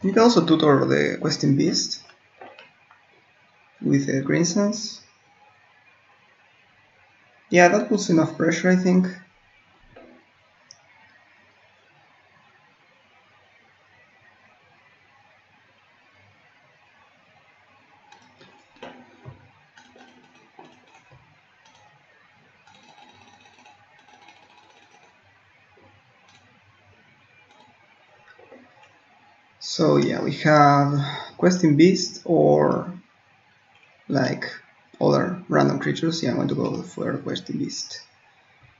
Speaker 1: You can also tutor the Questing Beast with the Green Suns. Yeah, that puts enough pressure, I think. So yeah, we have Questing Beast or like other random creatures. Yeah, I'm going to go for Questing Beast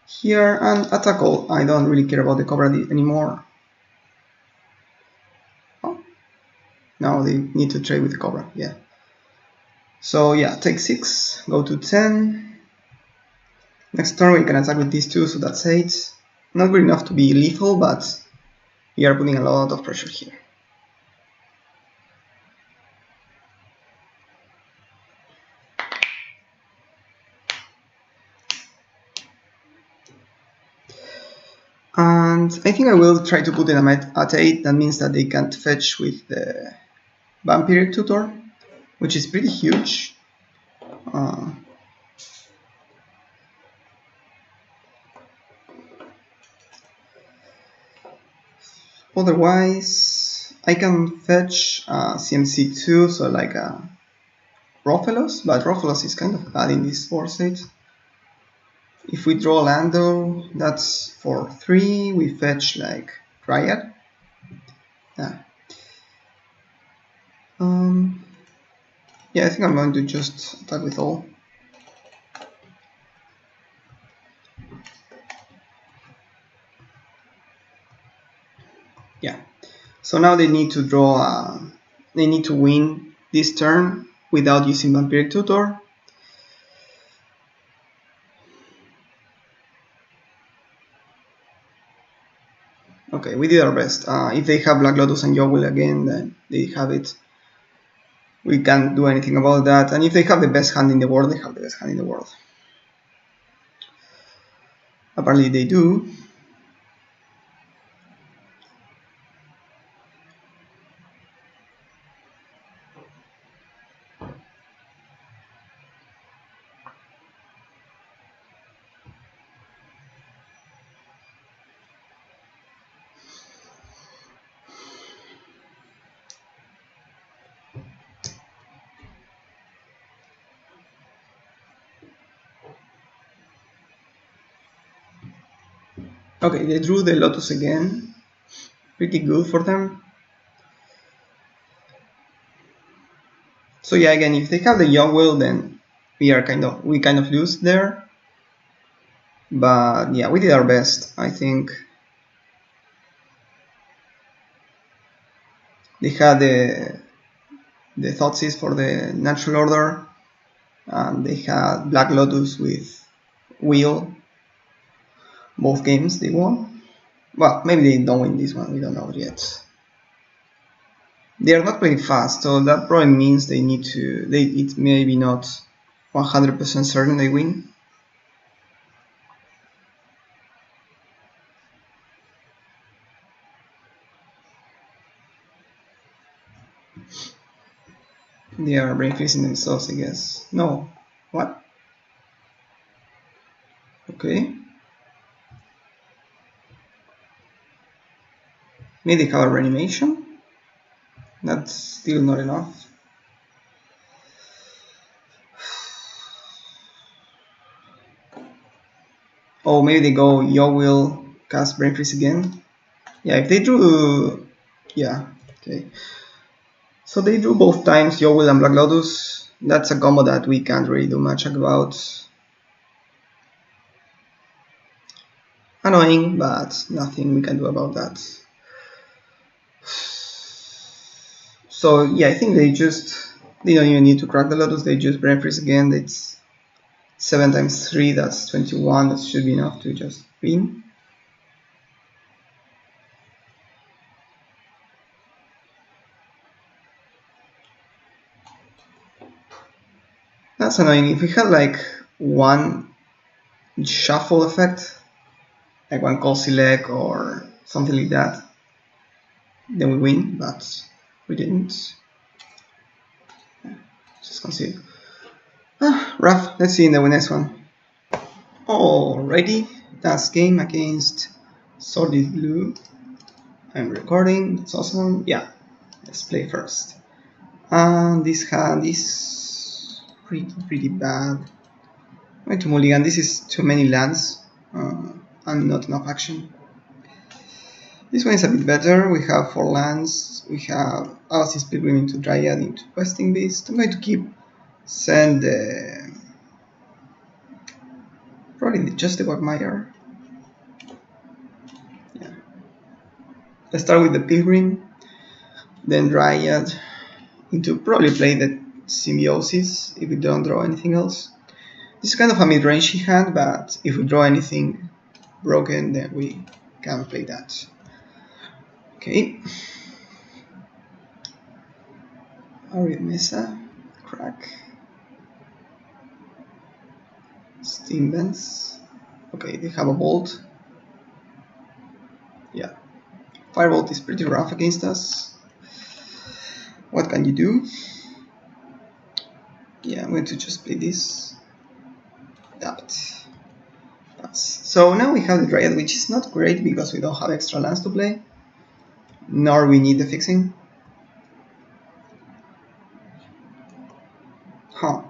Speaker 1: here and attack all. I don't really care about the Cobra anymore. Oh, now they need to trade with the Cobra, yeah. So yeah, take 6, go to 10. Next turn we can attack with these two, so that's 8. Not good enough to be lethal, but we are putting a lot of pressure here. And I think I will try to put them at 8. That means that they can't fetch with the Vampiric Tutor, which is pretty huge. Otherwise, I can fetch CMC2, so like a Rofelos, but Rofelos is kind of bad in this foresight. If we draw Lando, that's for 3, we fetch like Dryad. Yeah. Yeah, I think I'm going to just attack with all. Yeah. So now they need to draw. They need to win this turn without using Vampiric Tutor. Okay, we did our best. If they have Black Lotus and Yowell again, then they have it. We can't do anything about that. And if they have the best hand in the world, they have the best hand in the world. Apparently they do. Okay, they drew the Lotus again. Pretty good for them. So yeah, again, if they have the Yowell, then we kind of lose there. But yeah, we did our best. I think they had the Thoughtseize for the natural order, and they had Black Lotus with Wheel. Both games they won. Well, maybe they don't win this one. We don't know yet. They are not playing fast, so that probably means they need to. It may be not 100% certain they win. They are brain freezing themselves, I guess. No. What? Okay. Maybe they have a reanimation? That's still not enough. Oh, maybe they go Yowell, cast brain freeze again. Yeah, if they drew. Yeah, okay. So they drew both times Yowell and Black Lotus. That's a combo that we can't really do much about. Annoying, but nothing we can do about that. So yeah, I think they don't even need to crack the Lotus, they just brain freeze again. It's 7 times 3, that's 21, that should be enough to just win. That's annoying. If we had like one shuffle effect, like one call select or something like that, then we win, but we didn't. Just concede. Rough. Let's see in the next one. Alrighty, that's game against Solid Blue. I'm recording, that's awesome. Yeah, let's play first. This hand is pretty bad. I'm going to mulligan. This is too many lands and not enough action. This one is a bit better. We have 4 lands. We have Alice's Pilgrim into Dryad into Questing Beast. I'm going to send probably just the Quagmire. Yeah. Let's start with the Pilgrim, then Dryad, into probably play the Symbiosis if we don't draw anything else. This is kind of a mid-rangey hand, but if we draw anything broken, then we can play that. Okay. Arid Mesa, crack. Steam Vents. Okay, they have a Bolt. Yeah. Firebolt is pretty rough against us. What can you do? Yeah, I'm going to just play this. That. So now we have the Dryad, which is not great because we don't have extra lands to play, nor we need the fixing. Huh.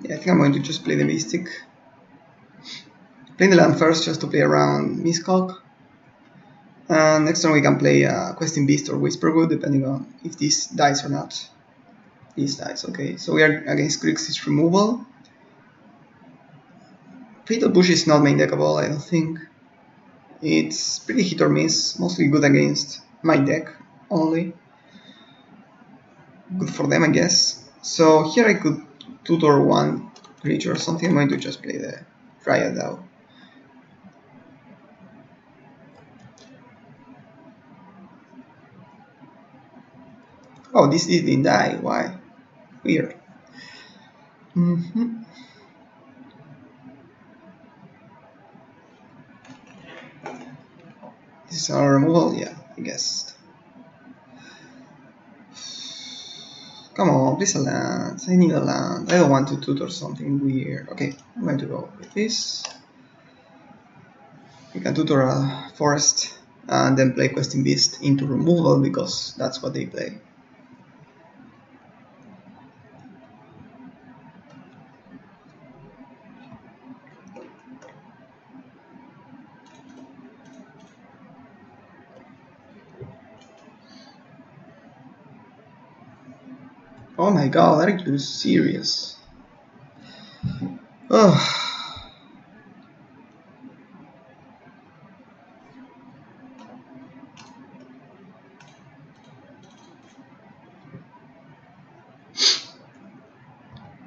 Speaker 1: Yeah, I think I'm going to just play the Mystic. Play the land first just to play around Miscalc. And next turn we can play Questing Beast or Whisperwood depending on if this dies or not. This dies, okay. So we are against Grixis removal. Fatal Push is not main deckable, I don't think. It's pretty hit or miss, mostly good against my deck only. Good for them, I guess. So here I could tutor one creature or something, I'm going to just play the Dryad now. Oh, this didn't die. Why? Weird. This is our removal? Yeah, I guess. Come on, please a land. I need a land. I don't want to tutor something weird. Okay, I'm going to go with this. We can tutor a forest and then play Questing Beast into removal because that's what they play. Oh my god, are you serious? Oh.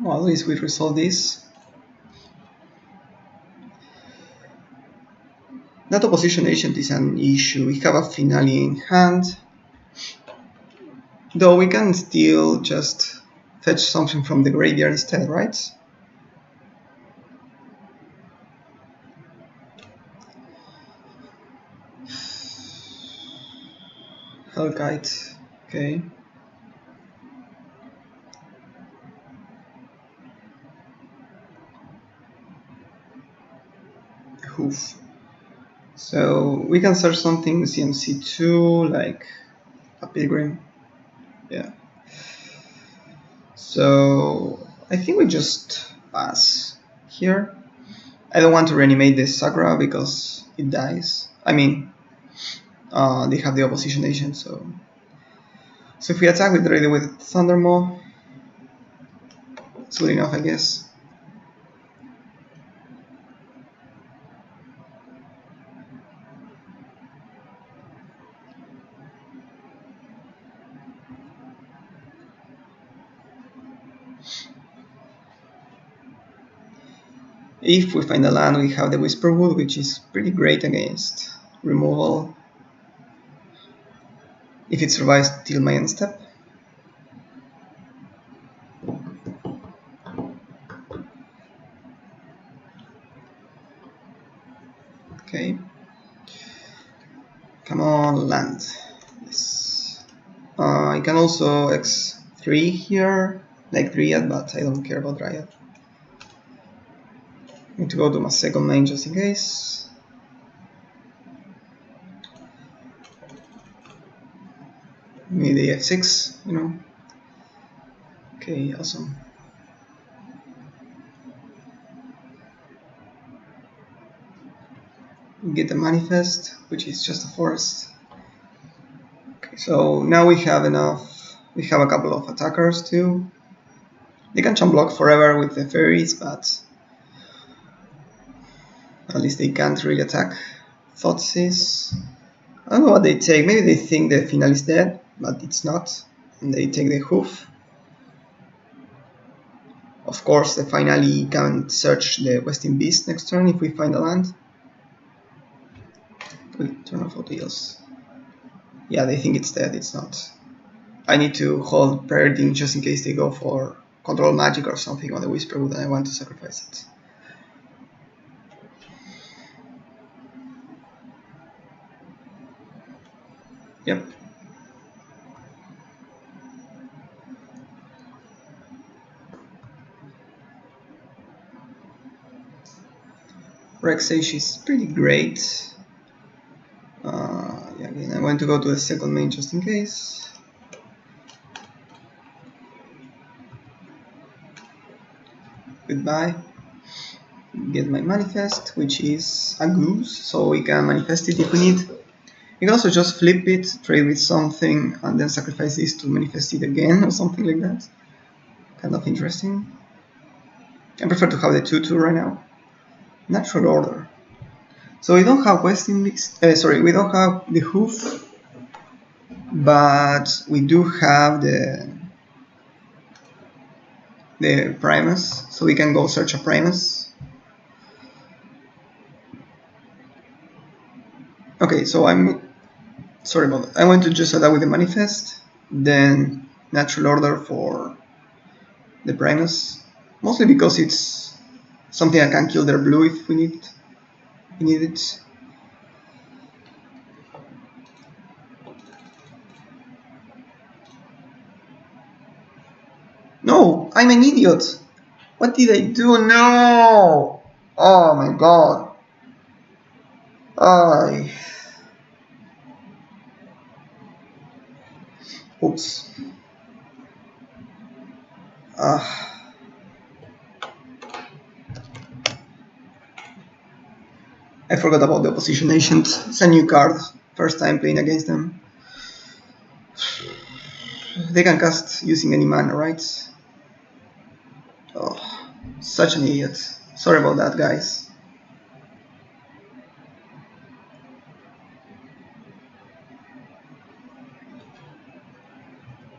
Speaker 1: Well, at least we resolve this. That opposition agent is an issue. We have a finale in hand. Though we can still just fetch something from the graveyard instead, right? Hellkite, okay. Hoof. So we can search something CMC2 like a pilgrim. Yeah. So I think we just pass here. I don't want to reanimate the Sakura because it dies. I mean, they have the opposition agent, so if we attack with Thundermaw, it's good enough, I guess. If we find a land, we have the Whisperwood, which is pretty great against removal. If it survives till my end step. Okay. Come on, land. Yes. I can also X3 here, like Dryad, but I don't care about Dryad. I need to go to my second main just in case. Maybe F6, you know. Okay, awesome. Get the manifest, which is just a forest. Okay, so now we have enough. We have a couple of attackers too. They can chump block forever with the fairies, but at least they can't really attack. Thoughtseize. I don't know what they take. Maybe they think the final is dead, but it's not. And they take the hoof. Of course, the finally can search the Questing Beast next turn if we find a land. Wait, turn off deals. Yeah, they think it's dead. It's not. I need to hold priority just in case they go for control magic or something on the Whisperwood and I want to sacrifice it. Yep. Rexage is pretty great. Yeah, again, I'm going to go to the second main just in case. Goodbye. Get my manifest, which is a goose, so we can manifest it if we need. You can also just flip it, trade with something, and then sacrifice this to manifest it again or something like that. Kind of interesting. I prefer to have the 2-2 right now. Natural order. So we don't have Questing Beast. Sorry, we don't have the hoof, but we do have the the Primus, so we can go search a Primus. Okay, so sorry about that. I want to just add with the manifest, then natural order for the Primus, mostly because it's something I can kill their blue if we need it. No, I'm an idiot. What did I do? No! Oh my god. Oops. I forgot about the opposition agent. It's a new card. First time playing against them. They can cast using any mana, right? Oh, such an idiot. Sorry about that, guys.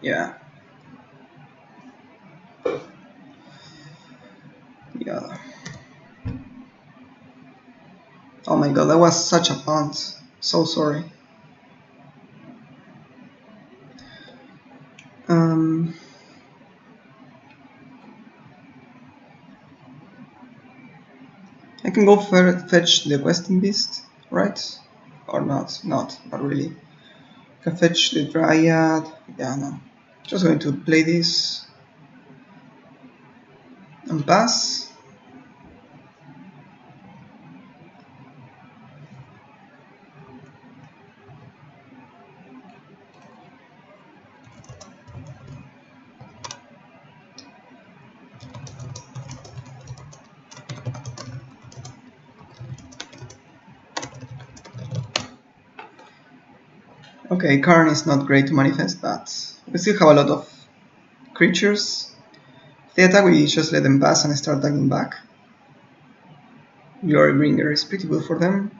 Speaker 1: Yeah. Yeah. Oh my god, that was such a punt. So sorry. I can go fetch the questing beast, right? Or not? Not really. I can fetch the dryad. Yeah, no. Just going to play this and pass. Okay, Karn is not great to manifest, but we still have a lot of creatures. If they attack, we just let them pass and start attacking back. Glory Bringer is pretty good for them.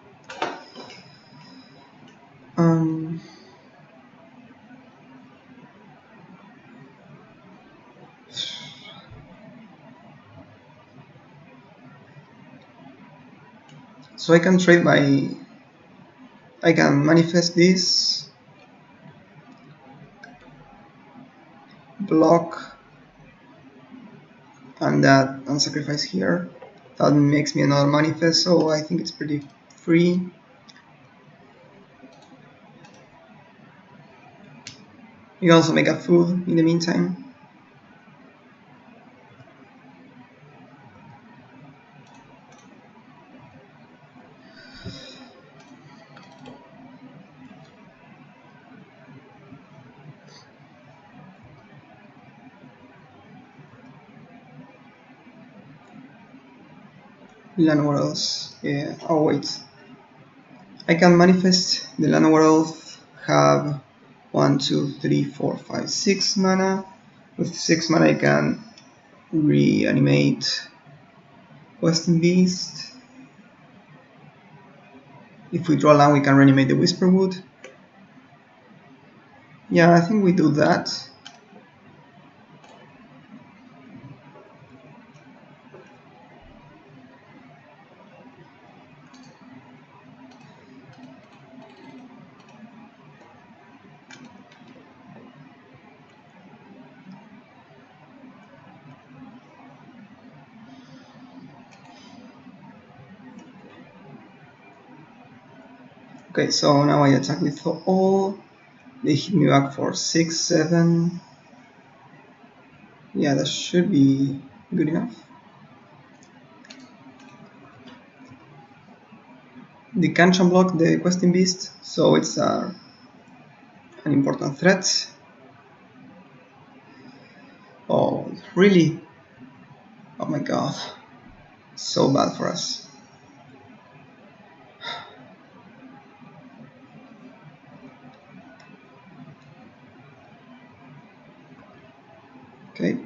Speaker 1: So I can trade I can manifest this, block, and that, and sacrifice here. That makes me another manifest, so I think it's pretty free. You can also make a food in the meantime. Land Worlds. Yeah. Oh wait. I can manifest the Land World, have 1, 2, 3, 4, 5, 6 mana. With 6 mana I can reanimate Questing Beast. If we draw land we can reanimate the Whisperwood. Yeah, I think we do that. Okay, so now I attack with all. They hit me back for 6, 7. Yeah, that should be good enough. They can't block the Questing Beast, so it's an important threat. Oh, really? Oh my god. So bad for us. Okay.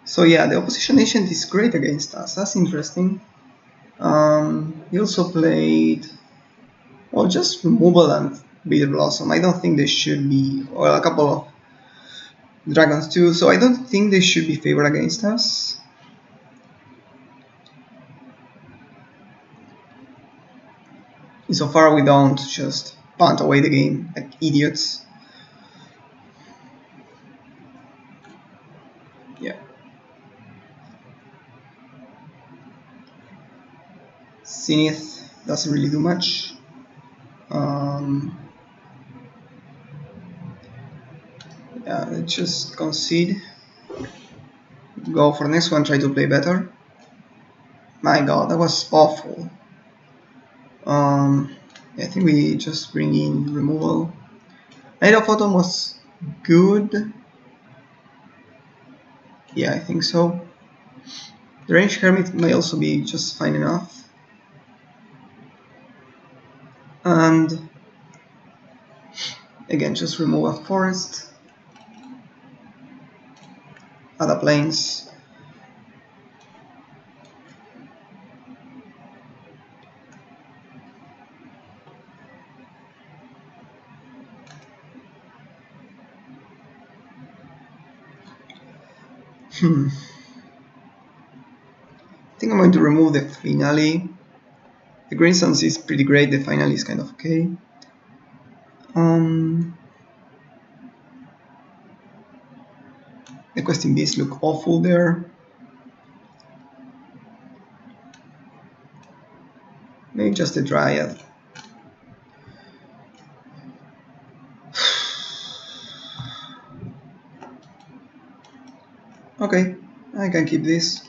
Speaker 1: So yeah, the opposition agent is great against us. That's interesting. He also played, well, just removal and Bitter Blossom. I don't think they should be, or a couple of dragons too, so I don't think they should be favored against us. So far we don't just punt away the game like idiots. Yeah. Zenith doesn't really do much. Yeah, let's just concede. Go for the next one, try to play better. My god, that was awful. I think we just bring in removal. Knight of Autumn was good. Yeah, I think so. The ranged Hermit may also be just fine enough. And again, just remove a forest. Other planes. I think I'm going to remove the finale. The Green Suns is pretty great, the finale is kind of okay. The Questing Beasts look awful there. Maybe just a Dryad. Okay, I can keep this.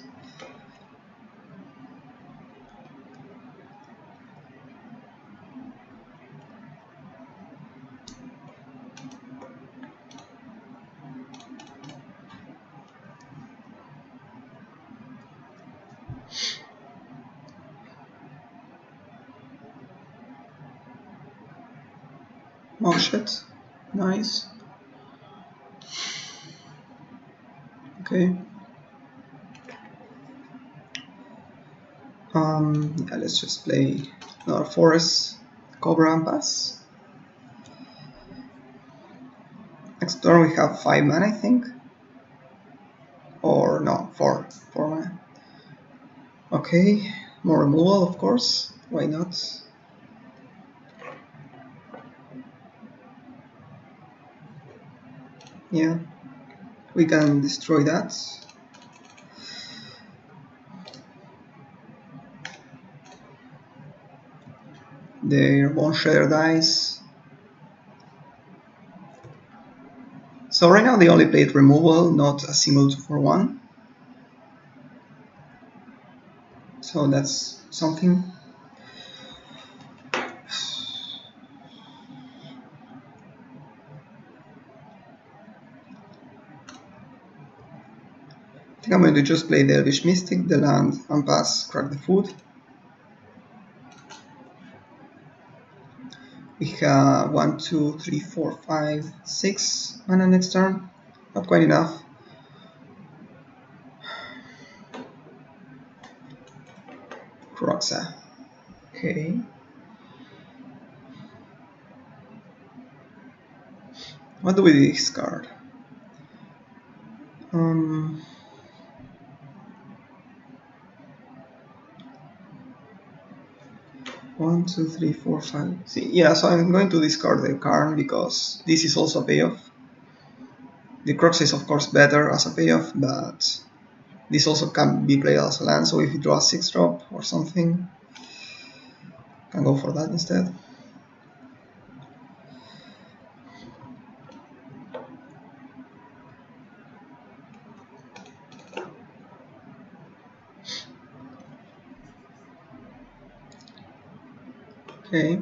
Speaker 1: Oh shit, nice. Okay. Yeah, let's just play another forest, Cobra and pass. Next turn we have 5 mana, I think. Or no, 4 mana. Okay, more removal, of course. Why not? Yeah, we can destroy that. Their Bone Shredder dies. So right now they only played removal, not a single 2-for-1. So that's something. I think I'm going to just play the Elvish Mystic, the land, and pass, crack the foot. We have 1, 2, 3, 4, 5, 6 mana next turn. Not quite enough. Kroxa. Okay. What do we discard? 1, 2, 3, 4, 5. See, yeah, so I'm going to discard the Karn because this is also a payoff. The Kroxa is of course better as a payoff, but this also can be played as a land, so if you draw a 6-drop or something, can go for that instead. Okay.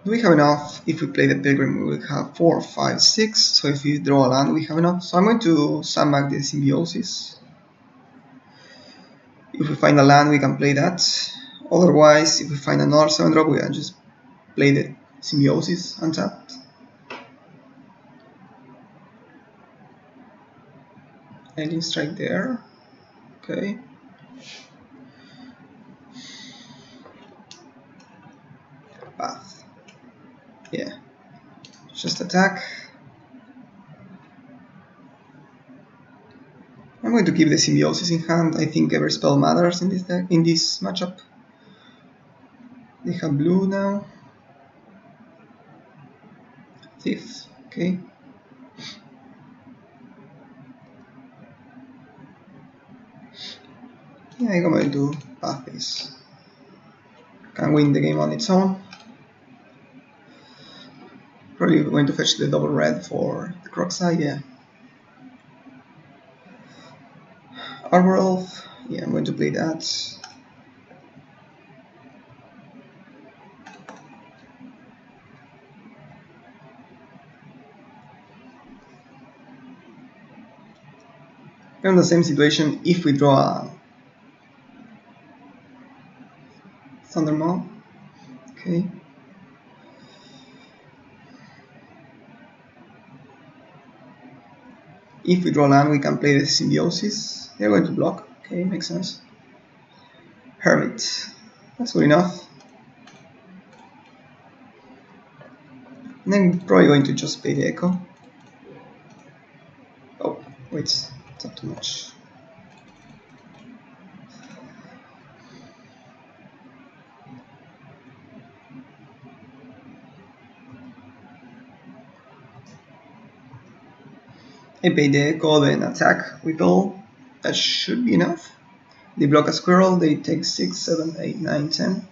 Speaker 1: Do we have enough? If we play the Pilgrim, we will have 4, 5, 6. So if we draw a land, we have enough. So I'm going to sandbag the Symbiosis. If we find a land, we can play that. Otherwise, if we find another 7-drop, we can just play the Symbiosis untapped. Alien Strike there. Okay. just attack. I'm going to keep the Symbiosis in hand. I think every spell matters in this deck, in this matchup. They have blue now. Thief, okay. Yeah, I'm going to path this. Can win the game on its own. Probably going to fetch the double red for the Crocsai, yeah. Arbor Elf, yeah, I'm going to play that. We're in the same situation if we draw a Thundermaw. Okay. If we draw land, we can play the Symbiosis. They're going to block. Okay, makes sense. Hermit. That's good enough. And then probably going to just pay the Echo. Oh, wait, it's not too much. I pay the Echo, then attack with all. That should be enough. They block a squirrel, they take 6, 7, 8, 9, 10.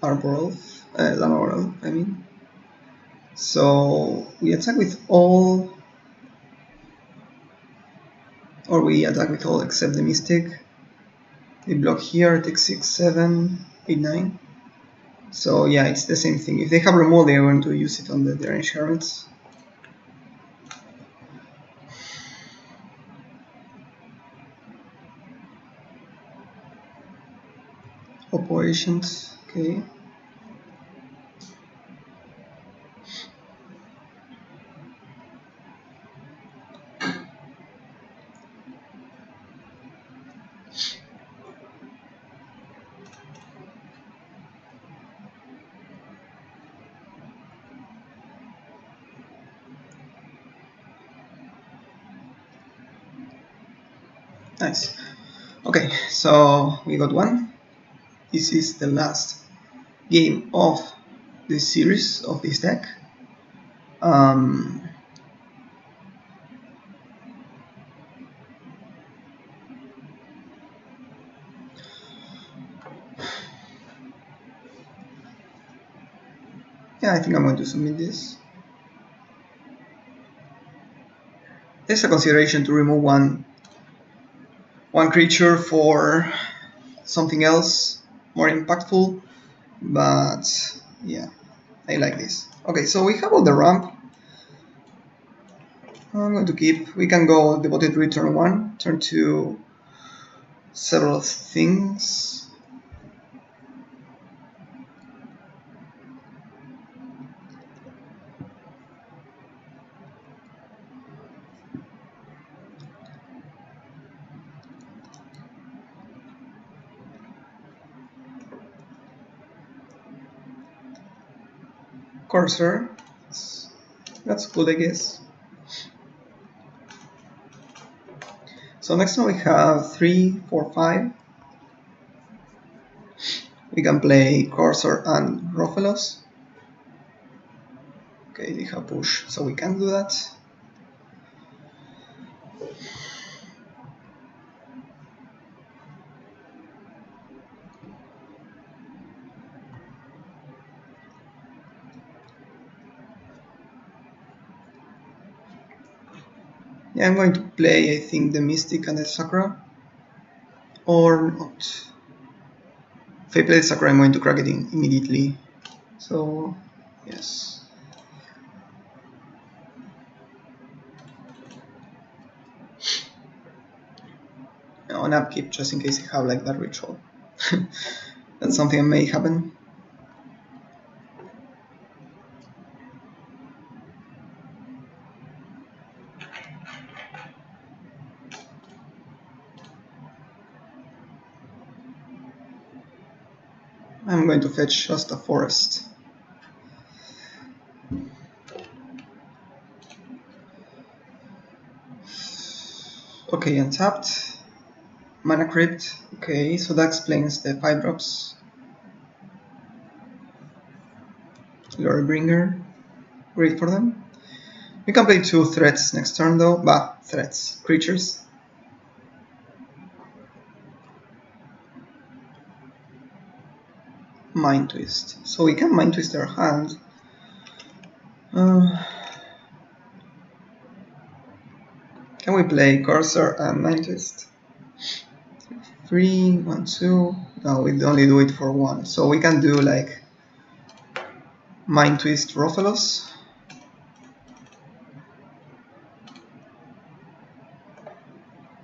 Speaker 1: Arbor Elf, Llama Elf, I mean. So we attack with all, or we attack with all except the Mystic. They block here, take 6, 7, 8, 9. So yeah, it's the same thing. If they have removal, they are going to use it on the range hermits. Operations, okay. Nice. Okay, so we got one. This is the last game of the series of this deck. Yeah, I think I'm going to submit this. There's a consideration to remove one creature for something else more impactful, but yeah, I like this. Okay, so we have all the ramp. I'm going to keep. We can go Devoted Druid turn 1, turn 2, several things. Cursor, that's good, I guess. So next one we have 3, 4, 5. We can play Cursor and Rofelos. Okay, they have push, so we can do that. Yeah, I'm going to play, I think, the Mystic and the Sakura. Or not. If I play the Sakura, I'm going to crack it in immediately. So, yes. On upkeep, just in case I have like that ritual. That's something that may happen. I'm going to fetch just a forest. Okay, untapped. Mana Crypt. Okay, so that explains the 5 drops. Glorybringer. Great for them. We can play 2 threats next turn though, but threats. Creatures. Mind Twist. So we can Mind Twist their hand. Can we play Cursor and Mind Twist? 3, 1, 2. No, we only do it for 1. So we can do like Mind Twist Rofelos.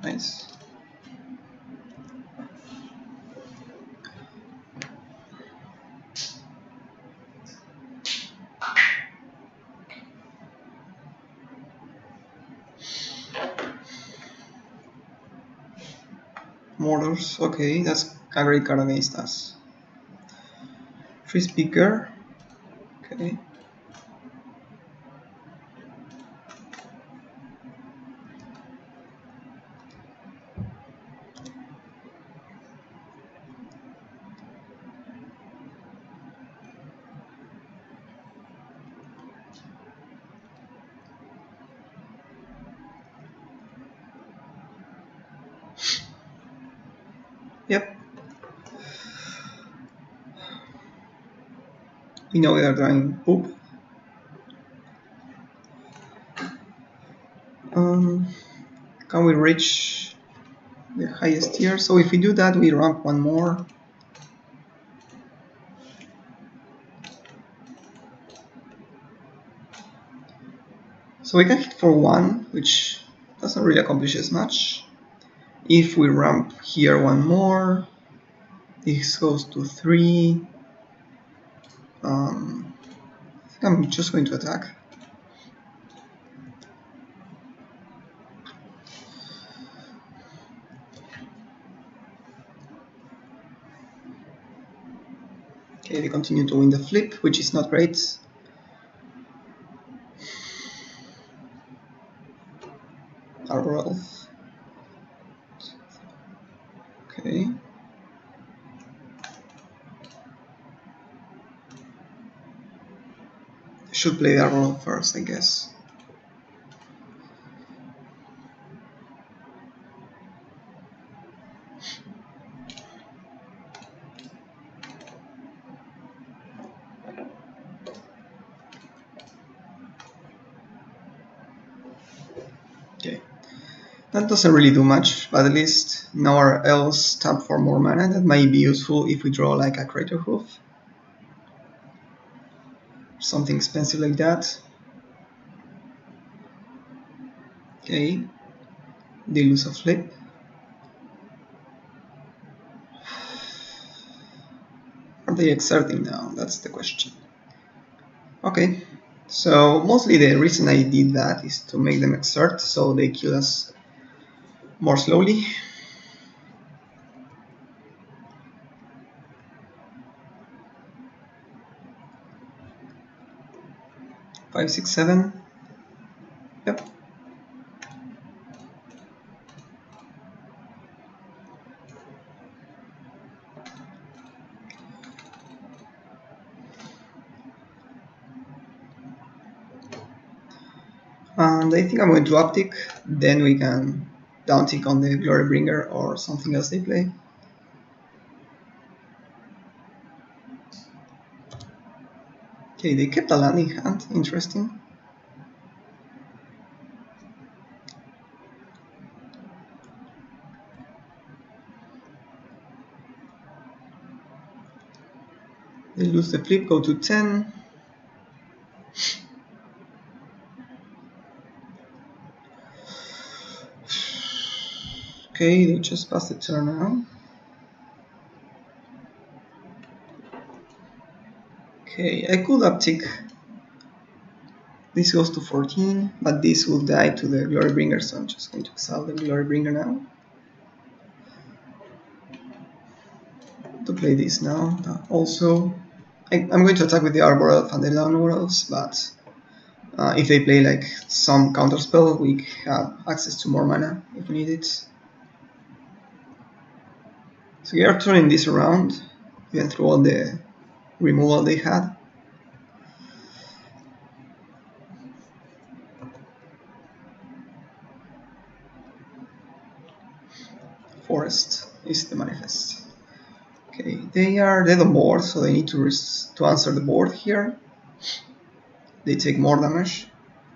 Speaker 1: Nice. Mordors, okay, that's a great card against us. Free Speaker, okay. Yep. We know we are drawing poop. Can we reach the highest tier? So if we do that, we ramp one more. So we can hit for 1, which doesn't really accomplish as much. If we ramp here one more, this goes to 3. I think I'm just going to attack. Okay, they continue to win the flip, which is not great. Arbor Elf. Okay. I should play Arbor Elf first, I guess. Okay. That doesn't really do much, but at least now our elves tap for more mana. That might be useful if we draw like a Crater Hoof. Something expensive like that. Okay. They lose a flip. Are they exerting now? That's the question. Okay. So mostly the reason I did that is to make them exert, so they kill us more slowly. Five, 6, 7. Yep. And I think I'm going to uptick, then we can downtick on the Glorybringer or something else they play. Okay, they kept a landing hand, interesting. They lose the flip, go to 10. Okay, they just passed the turn now. Okay, I could uptick. This goes to 14, but this will die to the Glorybringer, so I'm just going to exile the Glorybringer now. to play this now. Also, I'm going to attack with the Arbor Elf and the Lone Elves, but if they play like some counterspell, we have access to more mana if we need it. So we are turning this around, even through all the removal they had. Forest is the manifest. Okay, they are dead on board, so they need to answer the board here. They take more damage,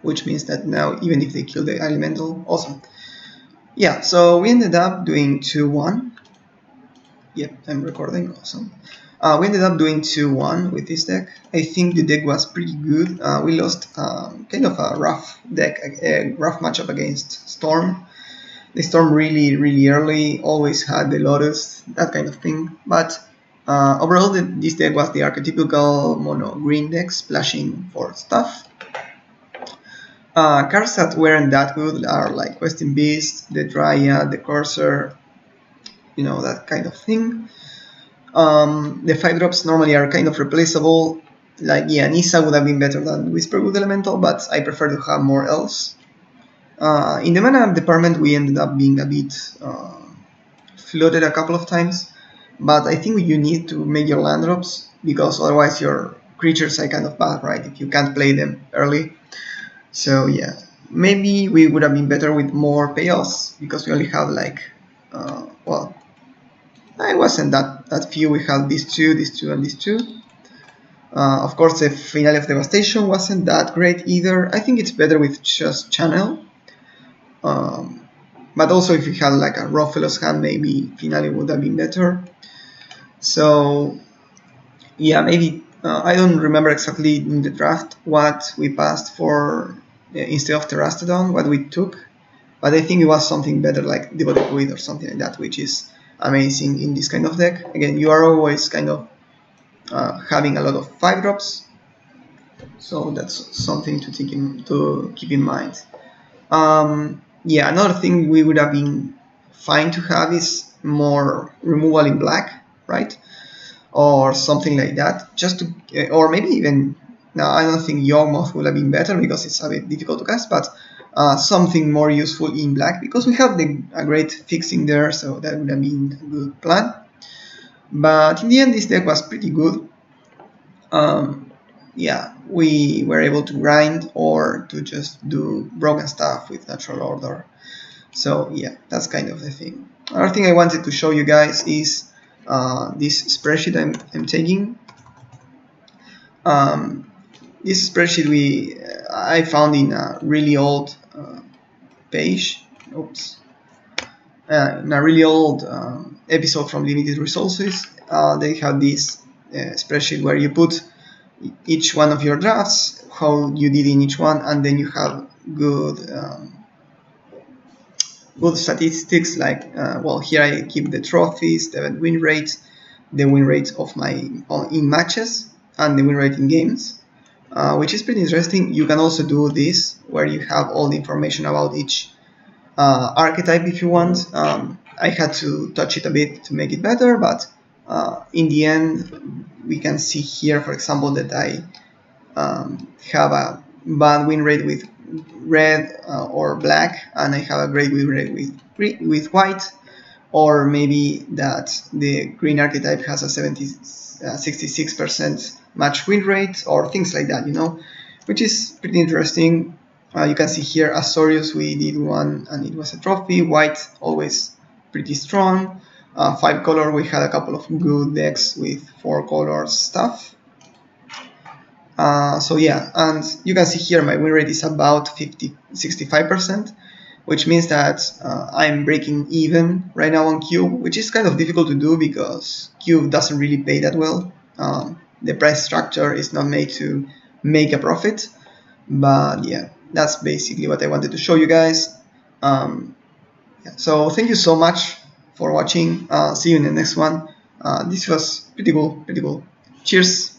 Speaker 1: which means that now even if they kill the elemental, awesome. Yeah, so we ended up doing 2-1. Yep, I'm recording, awesome. We ended up doing 2-1 with this deck. I think the deck was pretty good. We lost kind of a rough deck, a rough matchup against Storm. The Storm really early, always had the Lotus, that kind of thing. But overall, this deck was the archetypical mono green deck, splashing for stuff. Cards that weren't that good are like Questing Beast, the Dryad, the Courser, you know, that kind of thing. The 5-drops normally are kind of replaceable. Like, yeah, Nissa would have been better than Whisperwood Elemental, but I prefer to have more elves. In the mana department, we ended up being a bit floated a couple of times, but I think you need to make your land drops, because otherwise your creatures are kind of bad, right, if you can't play them early. So yeah, maybe we would have been better with more payoffs, because we only have like, well, it wasn't that few. We had these two, and these two. Of course, the Finale of Devastation wasn't that great either. I think it's better with just Channel. But also if you had like a Raw Fellow's Hand, maybe Finale would have been better. So yeah, maybe I don't remember exactly in the draft what we passed for instead of Terastodon, what we took, but I think it was something better like Devoted Druid or something like that, which is amazing in this kind of deck. Again, you are always kind of having a lot of 5-drops, so that's something to keep in mind. Yeah, another thing we would have been fine to have is more removal in black, right? Or something like that, just to, or maybe even, now I don't think Yawgmoth would have been better because it's a bit difficult to cast, but something more useful in black, because we have a great fixing there, so that would have been a good plan. But in the end, this deck was pretty good. Yeah, we were able to grind or to just do broken stuff with natural order. So yeah, that's kind of the thing. Another thing I wanted to show you guys is this spreadsheet I'm taking. This spreadsheet I found in a really old page. Oops. In a really old episode from Limited Resources, they have this spreadsheet where you put each one of your drafts, how you did in each one, and then you have good statistics like, well, here I keep the trophies, the win rate, the win rate of my in matches, and the win rate in games, which is pretty interesting. You can also do this where you have all the information about each archetype if you want. I had to touch it a bit to make it better, but in the end we can see here, for example, that I have a bad win rate with red or black, and I have a great win rate with white, or maybe that the green archetype has a 66% match win rate, or things like that, you know, which is pretty interesting. You can see here Azorius, we did one and it was a trophy. White, always pretty strong. 5-color, we had a couple of good decks with 4 colors stuff. So yeah, and you can see here my win rate is about 65%, which means that I'm breaking even right now on Cube, which is kind of difficult to do because Cube doesn't really pay that well. The price structure is not made to make a profit, but yeah, that's basically what I wanted to show you guys. Yeah, so thank you so much for watching. See you in the next one. This was pretty cool. Cheers.